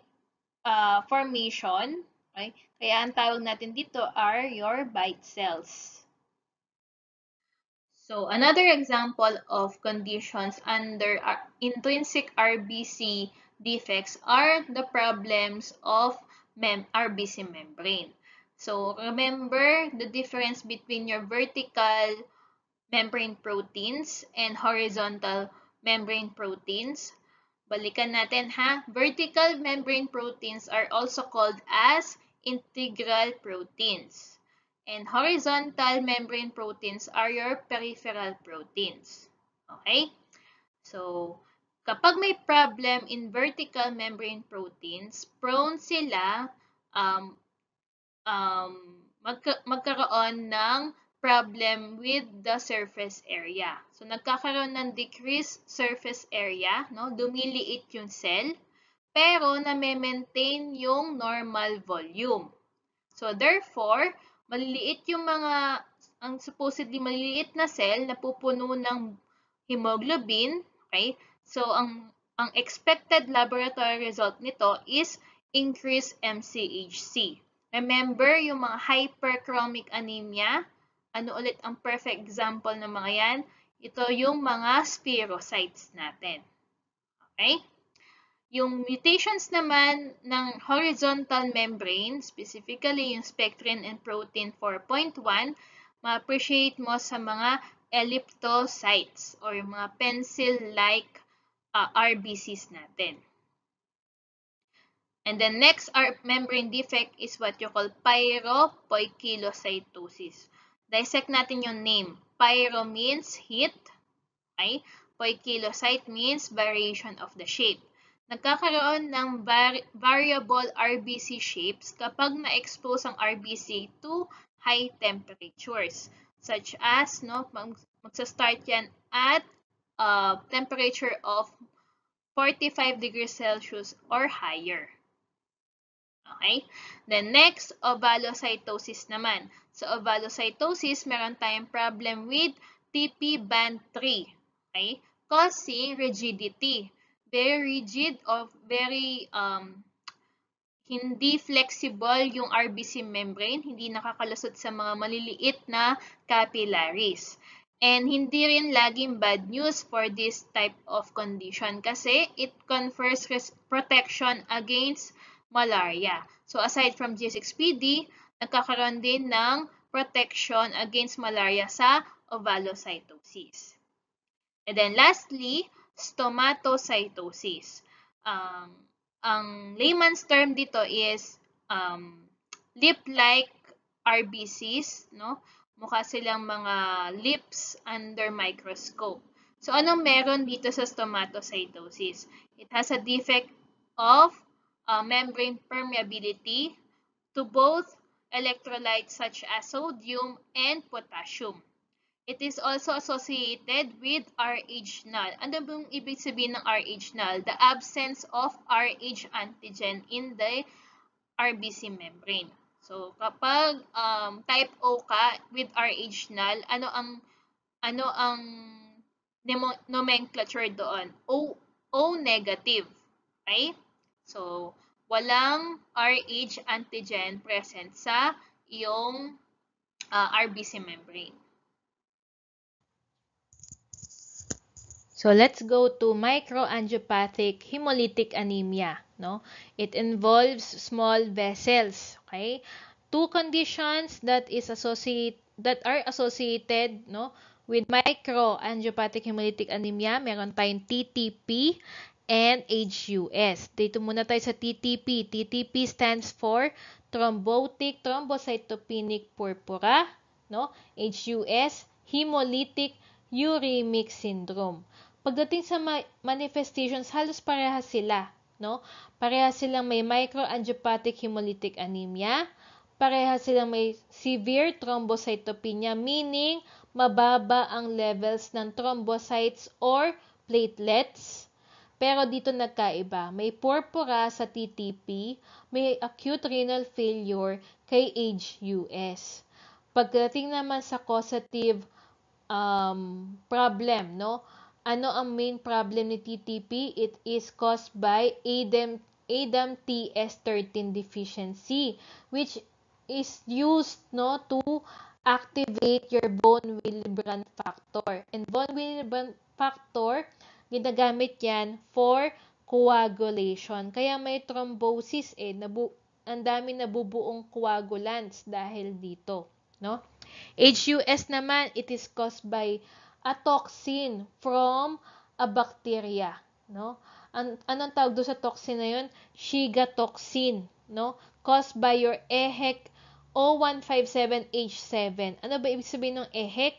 formation. Okay? Kaya ang tawag natin dito are your bite cells. So, another example of conditions under intrinsic RBC defects are the problems of RBC membrane. So, remember the difference between your vertical membrane proteins and horizontal membrane proteins. Balikan natin ha. Vertical membrane proteins are also called as integral proteins. And horizontal membrane proteins are your peripheral proteins. Okay? So, kapag may problem in vertical membrane proteins, prone sila magkaroon ng problem with the surface area. So, nagkakaroon ng decreased surface area, no? Lumiliit yung cell, pero na-maintain yung normal volume. So, therefore, maliliit yung ang supposedly maliliit na cell na pupuno ng hemoglobin, okay? So, ang expected laboratory result nito is increased MCHC. Remember, yung mga hyperchromic anemia, ano ulit ang perfect example ng mga yan? Ito yung mga spherocytes natin. Okay? Yung mutations naman ng horizontal membrane, specifically yung spectrin and protein 4.1, ma-appreciate mo sa mga elliptocytes or yung mga pencil-like RBCs natin. And the next membrane defect is what you call pyropoikilocytosis. Dissect natin yung name. Pyro means heat. Okay? Poikilocyte means variation of the shape. Nagkakaroon ng variable RBC shapes kapag na-expose ang RBC to high temperatures. Such as, magsa-start yan at temperature of 45 degrees Celsius or higher. Okay? Then next, ovalocytosis naman. So, ovalocytosis, meron tayong problem with TP band 3. Okay? Causing rigidity. Very rigid or very hindi flexible yung RBC membrane, hindi nakakalusot sa mga maliliit na capillaries. And hindi rin laging bad news for this type of condition kasi it confers protection against malaria. So aside from G6PD, nagkakaroon din ng protection against malaria sa ovalocytosis. And then lastly, stomatocytosis. Ang layman's term dito is lip-like RBCs, no? Mukha silang mga lips under microscope. So, anong meron dito sa stomatocytosis? It has a defect of membrane permeability to both electrolytes such as sodium and potassium. It is also associated with Rh null. Ano bang ibig sabihin ng Rh null? The absence of Rh antigen in the RBC membrane. So, kapag type O ka with Rh null, ano ang nomenclature doon? O negative. Okay? So, walang Rh antigen present sa iyong RBC membrane. So let's go to microangiopathic hemolytic anemia, no? It involves small vessels, okay? Two conditions that are associated, no, with microangiopathic hemolytic anemia. Meron tayong TTP and HUS. Dito muna tayo sa TTP. TTP stands for thrombotic thrombocytopenic purpura, no? HUS, hemolytic uremic syndrome. Pagdating sa manifestations, halos parehas sila, no? Parehas silang may microangiopathic hemolytic anemia, parehas silang may severe thrombocytopenia, meaning mababa ang levels ng thrombocytes or platelets. Pero dito nagkaiba. May purpura sa TTP, may acute renal failure kay HUS. Pagdating naman sa causative problem, no? Ano ang main problem ni TTP? It is caused by ADAMTS13 deficiency, which is used, no, to activate your von Willebrand factor. And von Willebrand factor, ginagamit yan for coagulation. Kaya may thrombosis ang dami nabubuong coagulants dahil dito, no? HUS naman, it is caused by a toxin from a bacteria, no? Anong tawag doon sa toxin na yun? Shiga toxin, no? Caused by your EHEC O157H7. Ano ba ibig sabihin ng EHEC?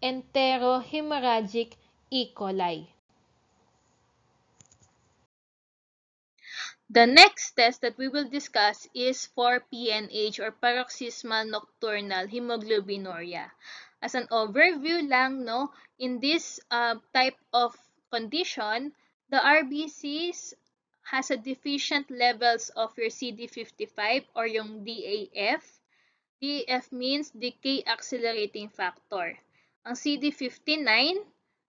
Enterohemorrhagic E. coli. The next test that we will discuss is for PNH or paroxysmal nocturnal hemoglobinuria. As an overview lang, no, in this type of condition, the RBCs has a deficient levels of your CD55 or yung DAF. DAF means decay accelerating factor. Ang CD59,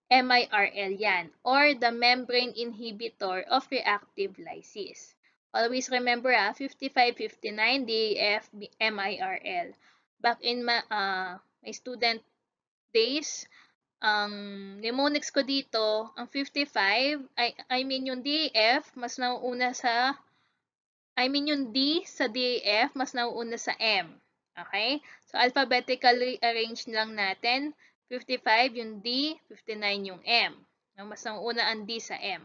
MIRL yan, or the membrane inhibitor of reactive lysis. Always remember 55-59 DAF MIRL. Back in my student days, ang mnemonics ko dito, ang 55, I mean yung DAF, mas nauuna sa, yung D sa DAF, mas nauuna sa M. Okay? So, alphabetically arrange lang natin. 55 yung D, 59 yung M. Mas nauuna ang D sa M.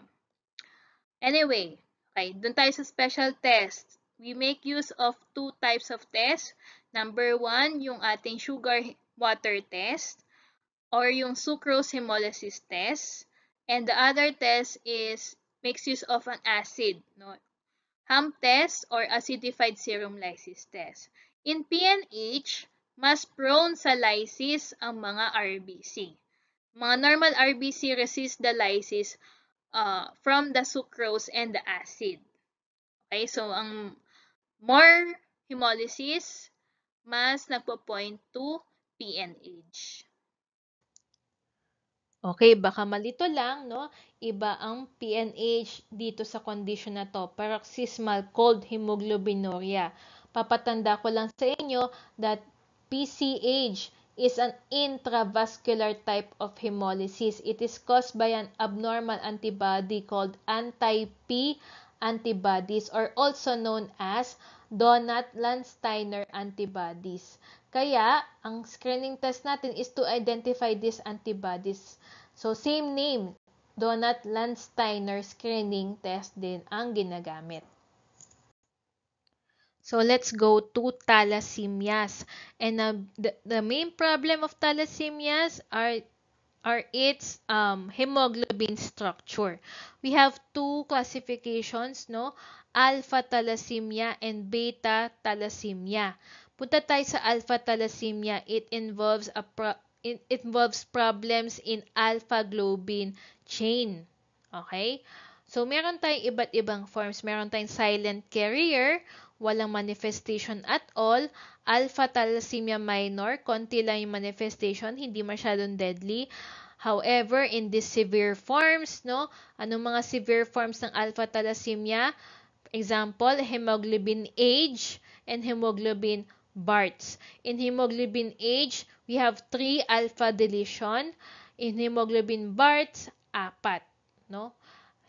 Anyway, okay, dun tayo sa special test. We make use of two types of tests. Number 1, yung ating sugar water test or yung sucrose hemolysis test. And the other test is makes use of an acid, no? HAM test or acidified serum lysis test. In PNH, mas prone sa lysis ang mga RBC. Mga normal RBC resist the lysis from the sucrose and the acid. Okay, so ang more hemolysis, mas nagpo-point to PNH. Okay, baka malito lang, no? Iba ang PNH dito sa condition na to, paroxysmal cold hemoglobinuria. Papatanda ko lang sa inyo that PCH is an intravascular type of hemolysis. It is caused by an abnormal antibody called anti-P antibodies or also known as Donat-Landsteiner antibodies. Kaya, ang screening test natin is to identify these antibodies. So, same name, Donat-Landsteiner screening test din ang ginagamit. So, let's go to thalassemias. And the main problem of thalassemias are its hemoglobin structure. We have two classifications, no? Alpha thalassemia and beta thalassemia. Punta tayo sa alpha thalassemia. It involves problems in alpha globin chain. Okay? So, meron tayong iba't ibang forms. Meron tayong silent carrier, walang manifestation at all. Alpha thalassemia minor, konti lang yung manifestation, hindi masyadong deadly. However, in these severe forms, no? Anong mga severe forms ng alpha thalassemia? Example, hemoglobin H and hemoglobin Barts. In hemoglobin H, we have 3 alpha deletion. In hemoglobin Barts, 4. No?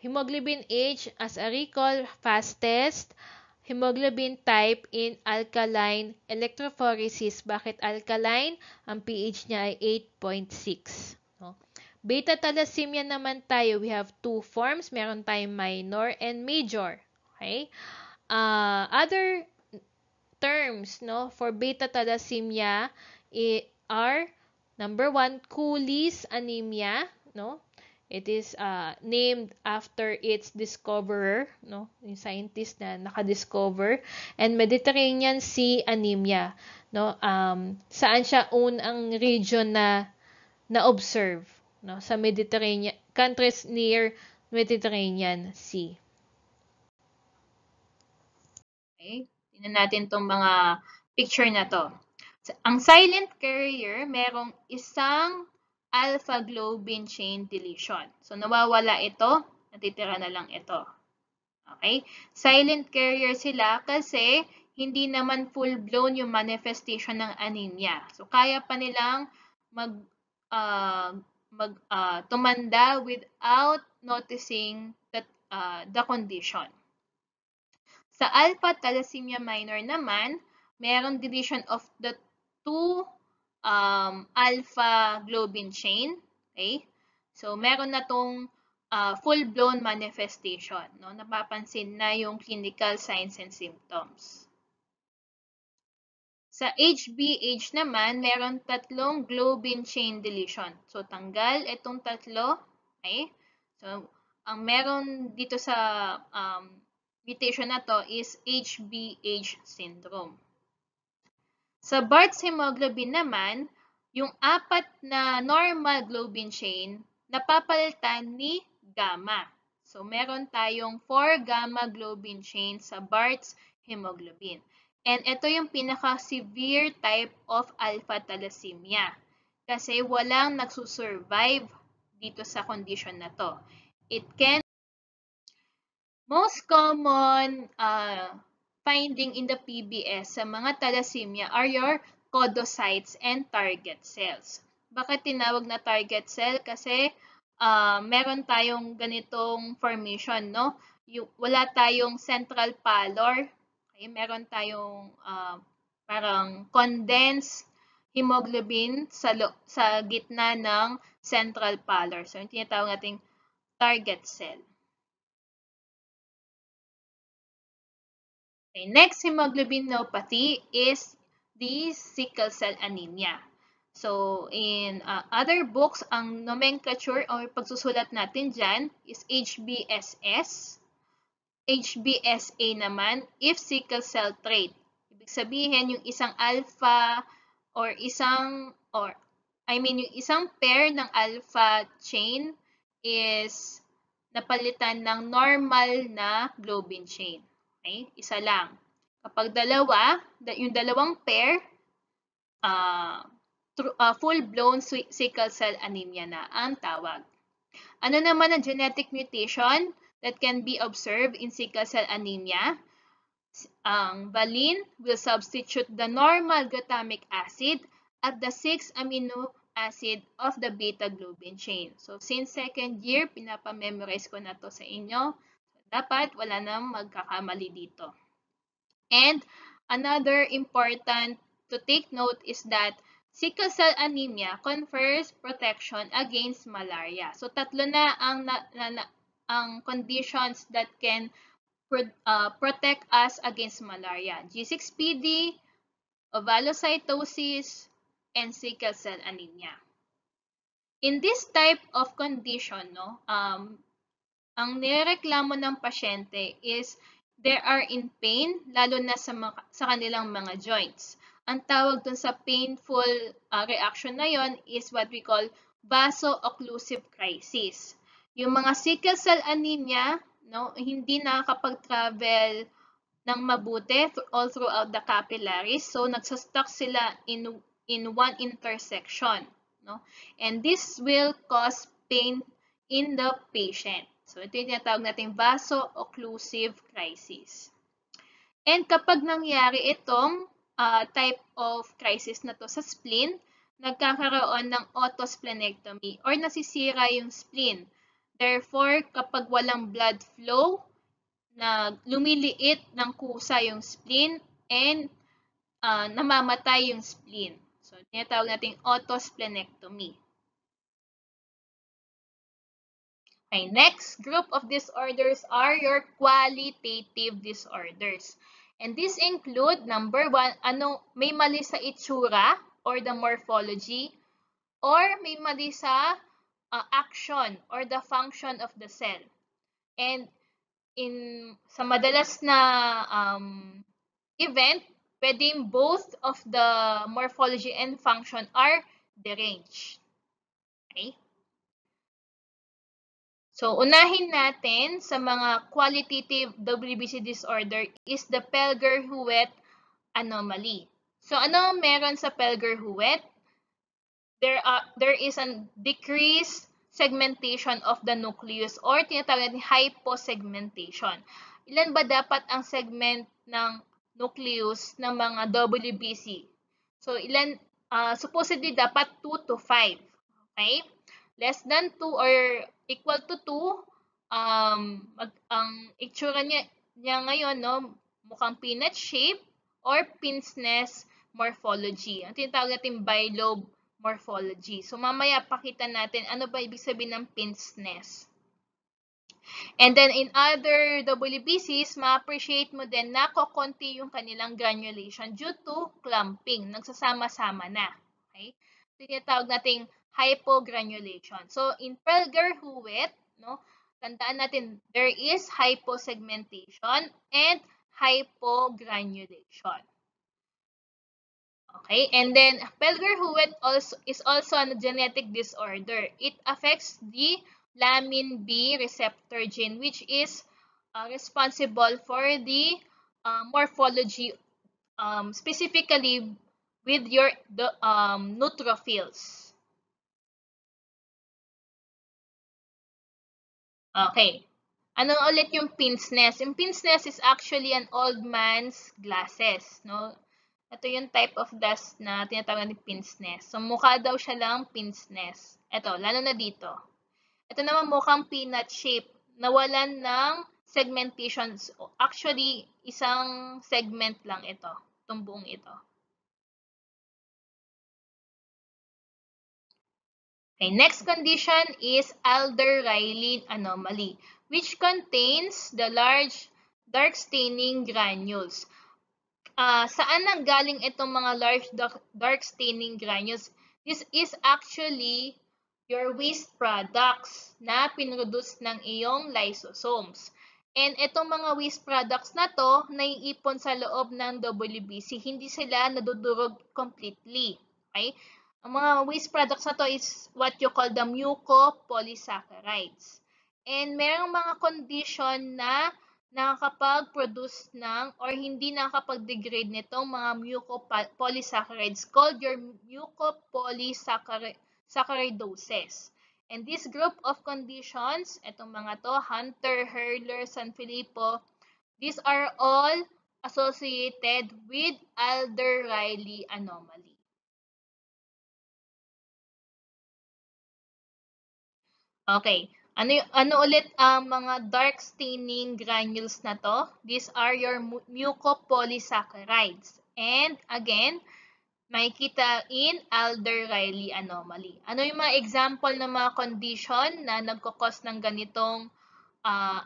Hemoglobin H, as a recall, fastest hemoglobin type in alkaline electrophoresis. Bakit alkaline? Ang pH niya ay 8.6. No? Beta thalassemia naman tayo, we have 2 forms. Meron tayong minor and major. Okay? Other terms, no, for beta thalassemia are number 1, Cooley's anemia, no? It is named after its discoverer, no? Yung scientist na naka-discover, and Mediterranean Sea anemia, no? Saan siya ang region na observe, no? Sa Mediterranean countries near Mediterranean Sea. Okay? Tingnan natin itong mga picture na to. Ang silent carrier, merong isang alpha globin chain deletion. So, nawawala ito, natitira na lang ito. Okay? Silent carrier sila kasi hindi naman full-blown yung manifestation ng anemia. So, kaya pa nilang tumanda without noticing that, the condition. Sa alpha thalassemia minor naman, merong deletion of the two alpha globin chain. Okay? So, meron na tong full-blown manifestation. No? Napapansin na yung clinical signs and symptoms. Sa HBH naman, meron tatlong globin chain deletion. So, tanggal itong tatlo. Okay? So, ang meron dito sa mutation na to is HBH syndrome. Sa Bart's hemoglobin naman, yung apat na normal globin chain napapalitan ni gamma. So, meron tayong 4 gamma globin chain sa Bart's hemoglobin. And ito yung pinaka-severe type of alpha thalassemia kasi walang nagsusurvive dito sa condition na to. It can most common finding in the PBS sa mga thalassemia are your podocytes and target cells. Bakit tinawag na target cell? Kasi meron tayong ganitong formation, no? Wala tayong central pallor. Okay? Meron tayong parang condensed hemoglobin sa gitna ng central pallor. So, yung tinatawag nating target cell. Okay, next hemoglobinopathy is the sickle cell anemia. So, in other books, ang nomenclature or pagsusulat natin dyan is HBSS. HBSA naman, if sickle cell trait. Ibig sabihin, yung isang alpha or yung isang pair ng alpha chain is napalitan ng normal na globin chain. Okay? Isa lang. Kapag dalawa, yung dalawang pair, full-blown sickle cell anemia na ang tawag. Ano naman ang genetic mutation that can be observed in sickle cell anemia? Ang valine will substitute the normal glutamic acid at the 6-amino acid of the beta globin chain. So, since second year, pinapamemorize ko na to sa inyo. Dapat wala nang magkakamali dito. And another important to take note is that sickle cell anemia confers protection against malaria. So tatlo na ang conditions that can protect us against malaria. G6PD, ovalocytosis, and sickle cell anemia. In this type of condition, no, ang nireklamo ng pasyente is they are in pain, lalo na sa kanilang mga joints. Ang tawag dun sa painful reaction na yon is what we call vaso-occlusive crisis. Yung mga sickle cell anemia, no, hindi nakakapag-travel ng mabuti all throughout the capillaries, so nagsastuck sila in one intersection, no? And this will cause pain in the patient. So, ito yung tinatawag natin vaso-occlusive crisis. And kapag nangyari itong type of crisis na to sa spleen, nagkakaroon ng autosplenectomy or nasisira yung spleen. Therefore, kapag walang blood flow, lumiliit ng kusa yung spleen and namamatay yung spleen. So, tinatawag natin autosplenectomy. Okay, next group of disorders are your qualitative disorders. And these include, number 1, may mali sa itsura or the morphology, or may mali sa action or the function of the cell. And sa madalas na event, pwedeng both of the morphology and function are deranged. Okay? So, unahin natin sa mga qualitative WBC disorder is the Pelger-Huet anomaly. So, ano meron sa Pelger-Huet? There is a decreased segmentation of the nucleus or tinatawag natin hyposegmentation. Ilan ba dapat ang segment ng nucleus ng mga WBC? So, supposedly dapat 2 to 5. Okay? Less than 2 or equal to 2, ang itsura niya ngayon, no, mukhang peanut shape or pince nez morphology. Ang tinatawag natin bilobe morphology. So, mamaya pakita natin ano ba ibig sabihin ng pince nez. And then, in other WBCs, ma-appreciate mo din na kokonti yung kanilang granulation due to clumping. Nagsasama-sama na. Okay? So, tinatawag nating hypogranulation. So, in Pelger-Huet, no, tandaan natin, there is hyposegmentation and hypogranulation. Okay, and then Pelger-Huet is also a genetic disorder. It affects the lamin B receptor gene, which is responsible for the morphology, specifically with the neutrophils. Okay. Ano ulit yung pince nez? Yung pince nez is actually an old man's glasses, no? Ito yung type of dust na tinatawag ni pince nez. So, mukha daw siya lang pince nez. Ito, lalo na dito. Ito naman mukhang peanut shape. Nawalan ng segmentations. Actually, isang segment lang ito. Itong buong ito. Okay, next condition is Alder-Rayleigh anomaly, which contains the large dark staining granules. Saan nanggaling itong mga large dark staining granules? This is actually your waste products na pinroduce ng iyong lysosomes. And itong mga waste products na to, naiipon sa loob ng WBC. Hindi sila nadudurog completely. Okay? Ang mga waste products na to is what you call the mucopolysaccharides. And merong mga condition na nakakapag-produce ng or hindi nakakapag-degrade nitong mga mucopolysaccharides called your mucopolysaccharidosis. And this group of conditions, itong mga to, Hunter, Hurler, Sanfilippo, these are all associated with Alder-Rayleigh anomaly. Okay. Ano ulit ang mga dark staining granules na to? These are your mucopolysaccharides. And again, makikita in Alder-Rayleigh anomaly. Ano yung mga example ng mga condition na nagkakos ng ganitong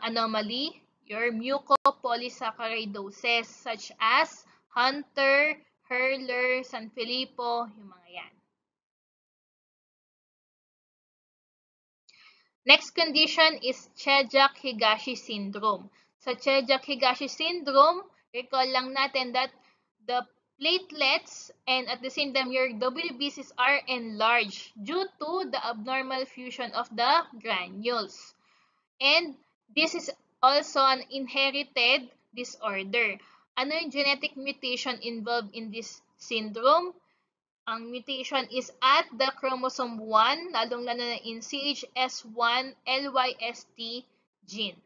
anomaly? Your mucopolysaccharidosis such as Hunter, Hurler, Sanfilippo, yung mga yan. Next condition is Chediak-Higashi syndrome. Sa Chediak-Higashi syndrome, recall lang natin that the platelets and at the same time your WBCs are enlarged due to the abnormal fusion of the granules. And this is also an inherited disorder. Ano yung genetic mutation involved in this syndrome? Ang mutation is at the chromosome 1, lalong-lalo na in CHS1 LYST gene.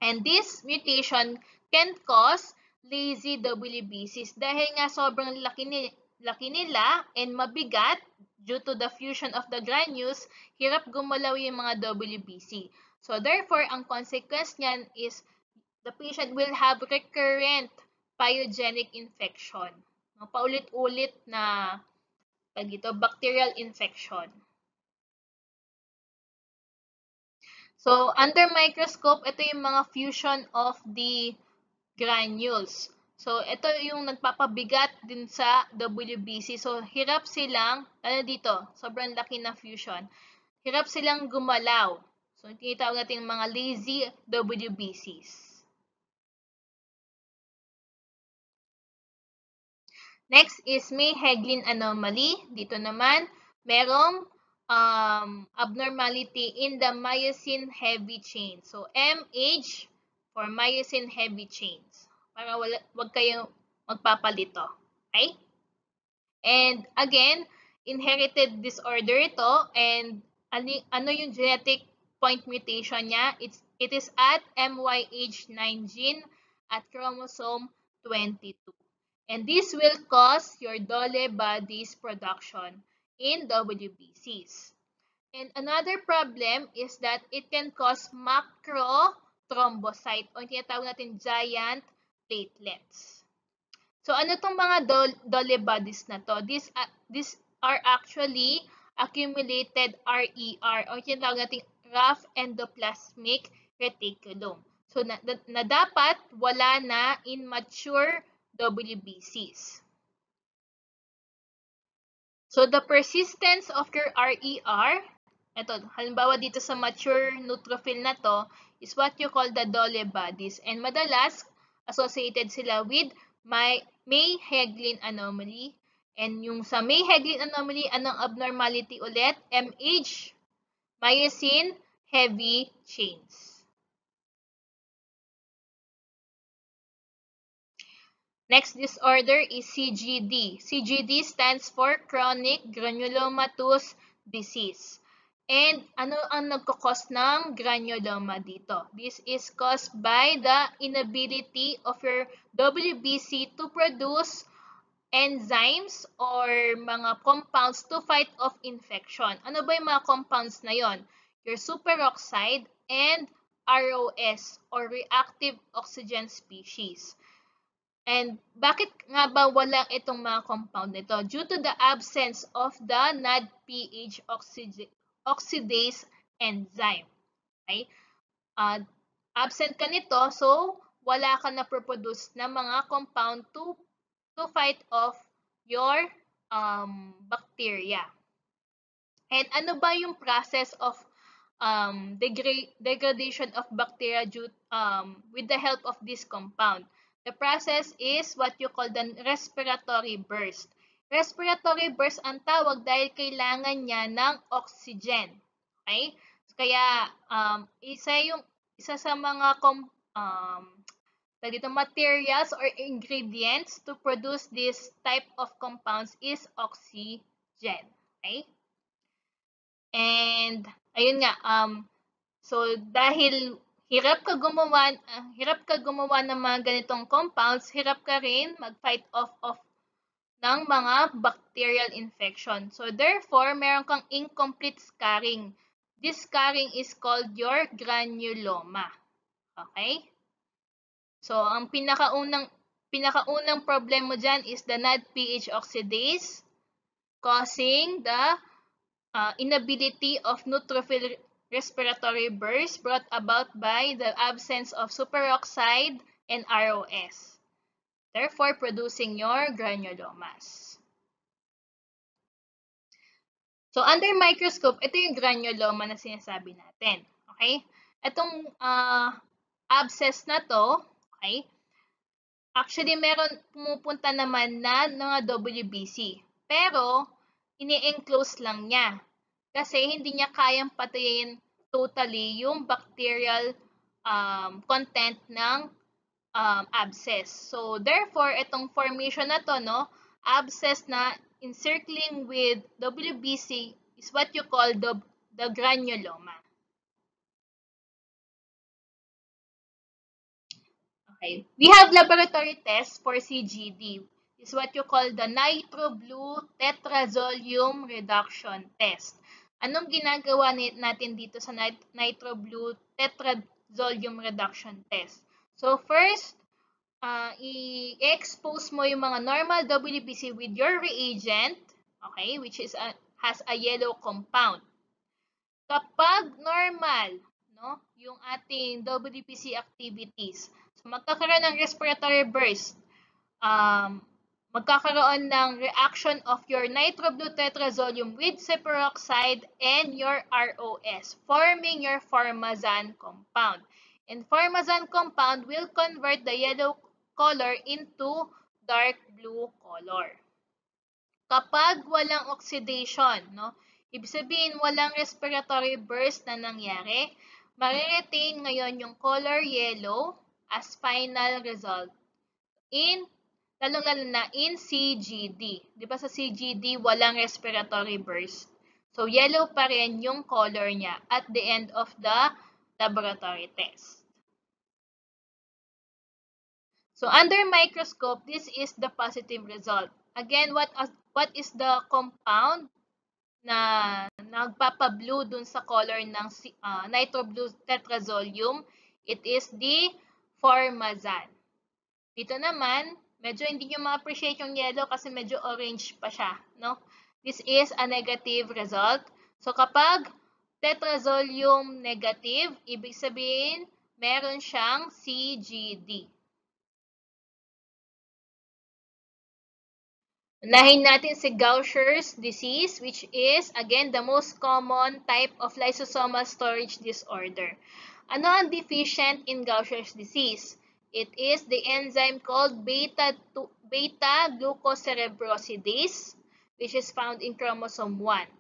And this mutation can cause lazy WBCs dahil nga sobrang laki nila and mabigat due to the fusion of the granules, hirap gumalaw yung mga WBC. So therefore, ang consequence niyan is the patient will have recurrent pyogenic infection. Paulit-ulit na bacterial infection. So, under microscope, ito yung mga fusion of the granules. So, ito yung nagpapabigat din sa WBC. So, hirap silang, dito, sobrang laki na fusion. Hirap silang gumalaw. So, tinatawag natin mga lazy WBCs. Next is May-Heglin anomaly. Dito naman, merong abnormality in the myosin heavy chain. So, MH for myosin heavy chains. Para wag kayong magpapalito. Okay? And again, inherited disorder ito, and ano yung genetic point mutation niya? It is at MYH9 gene at chromosome 22. And this will cause your Dole bodies production in WBCs. And another problem is that it can cause macrothrombocyte o tinatawag natin giant platelets. So ano tong mga Dole bodies na to? These are actually accumulated RER o tinatawag natin rough endoplasmic reticulum. So na dapat wala na in mature WBCs. So the persistence of your RER, ito, halimbawa dito sa mature neutrophil na to, is what you call the Dole bodies. And madalas, associated sila with May-Heglin anomaly. And yung sa May-Heglin anomaly, anong abnormality ulit? MH, myosin heavy chains. Next disorder is CGD. CGD stands for chronic granulomatous disease. And ano ang nagkakos ng granuloma dito? This is caused by the inability of your WBC to produce enzymes or mga compounds to fight off infection. Ano ba yung mga compounds na yon? Your superoxide and ROS or reactive oxygen species. And bakit nga ba wala itong mga compound nito? Due to the absence of the NADPH oxidase enzyme. Okay? Absent ka nito, so wala ka na produce na mga compound to fight off your bacteria. And ano ba yung process of degradation of bacteria with the help of this compound? The process is what you call the respiratory burst. Respiratory burst ang tawag dahil kailangan niya ng oxygen. Okay? Kaya isa sa mga materials or ingredients to produce this type of compounds is oxygen. Okay? And ayun nga, so dahil hirap ka gumawa ng mga ganitong compounds, hirap ka rin mag-fight off ng mga bacterial infection. So therefore, meron kang incomplete scarring. This scarring is called your granuloma. Okay? So ang pinakaunang problem mo dyan is the NADPH oxidase causing the inability of neutrophil respiratory burst brought about by the absence of superoxide and ROS, therefore producing your granulomas. So under microscope, ito yung granuloma na sinasabi natin. Okay? Itong abscess na to, okay? Actually, meron pumupunta naman na mga WBC. Pero, ini-enclose lang niya. Kasi hindi niya kayang patayin totally yung bacterial content ng abscess. So, therefore, itong formation na to, no, abscess na encircling with WBC is what you call the granuloma. Okay. We have laboratory tests for CGD. Is what you call the NitroBlue tetrazolium reduction test. Anong ginagawa natin dito sa NitroBlue tetrazolium reduction test? So first, i-expose mo yung mga normal WBC with your reagent, okay, which is has a yellow compound. Kapag normal, no, yung ating WBC activities, so magkakaroon ng respiratory burst, magkakaroon ng reaction of your NitroBlue tetrazolium with superoxide and your ROS, forming your formazan compound. And formazan compound will convert the yellow color into dark blue color. Kapag walang oxidation, no, Ibig sabihin, walang respiratory burst na nangyari. Mariretain ngayon yung color yellow as final result lalong-lalo na in CGD. Di ba sa CGD, walang respiratory burst. So, yellow pa rin yung color niya at the end of the laboratory test. So, under microscope, this is the positive result. Again, what is the compound na nagpapa-blue dun sa color ng nitro-blue tetrazolium? It is the formazan. Dito naman, medyo hindi nyo ma-appreciate yung yellow kasi medyo orange pa siya, no? This is a negative result. So, kapag tetrazolium negative, ibig sabihin, meron siyang CGD. Unahin natin si Gaucher's disease, which is, again, the most common type of lysosomal storage disorder. Ano ang deficient in Gaucher's disease? It is the enzyme called beta-glucocerebrosidase, which is found in chromosome 1.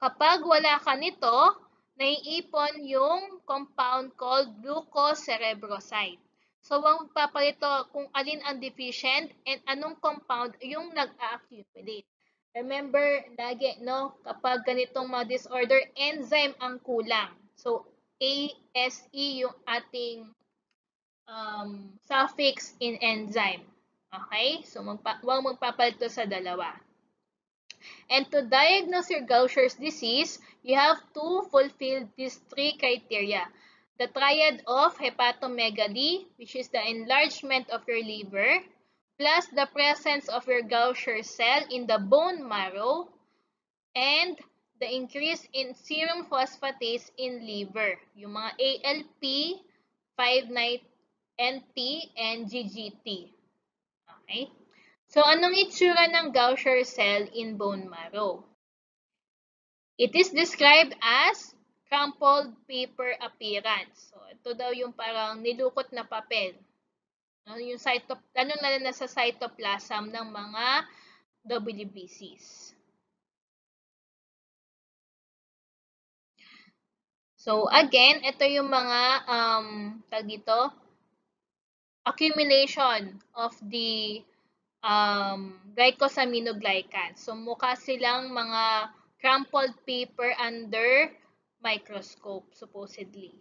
Kapag wala ka nito, naiipon yung compound called glucocerebroside. So, ang magpapalito kung alin ang deficient and anong compound yung nag-accumulate. Remember, lagi, no, kapag ganitong mga disorder, enzyme ang kulang. So, ASE yung ating suffix in enzyme. Okay? So, huwag magpapalito sa dalawa. And to diagnose your Gaucher's disease, you have to fulfill these 3 criteria. The triad of hepatomegaly, which is the enlargement of your liver, plus the presence of your Gaucher cell in the bone marrow, and the increase in serum phosphatase in liver, yung mga ALP, 5-NT, and GGT. Okay? So, anong itsura ng Gaucher cell in bone marrow? It is described as crumpled paper appearance. So, ito daw yung parang nilukot na papel. No, yung lalo na sa cytoplasm ng mga WBCs. So, again, ito yung mga accumulation of the glycosaminoglycans. So, mukha silang mga crumpled paper under microscope, supposedly.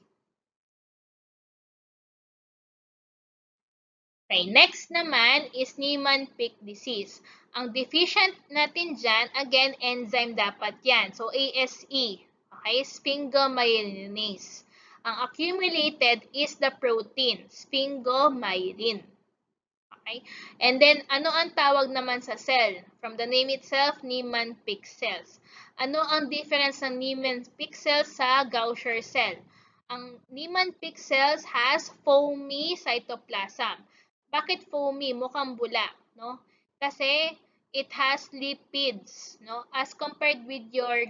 Okay, next naman is Niemann-Pick disease. Ang deficient natin dyan, again, enzyme dapat yan. So, ASE, okay, sphingomyelinase. Ang accumulated is the protein, sphingomyelin. Okay? And then, ano ang tawag naman sa cell? From the name itself, Niemann-Pick cells. Ano ang difference ng Niemann-Pick cells sa Gaucher cell? Ang Niemann-Pick cells has foamy cytoplasm. Bakit foamy? Mukhang bula, no? Kasi it has lipids, no? As compared with your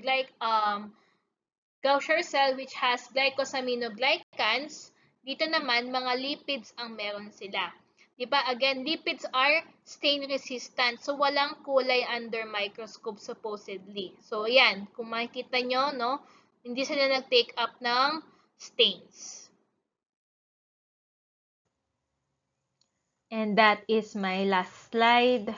Gaucher cell which has glycosaminoglycans, dito naman mga lipids ang meron sila. Diba? Again, lipids are stain resistant. So, walang kulay under microscope supposedly. So, ayan. Kung makikita nyo, no, hindi sila nag-take up ng stains. And that is my last slide.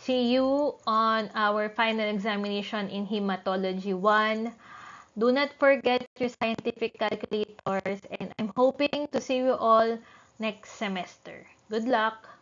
See you on our final examination in Hematology 1. Do not forget your scientific calculators, and I'm hoping to see you all next semester. Good luck!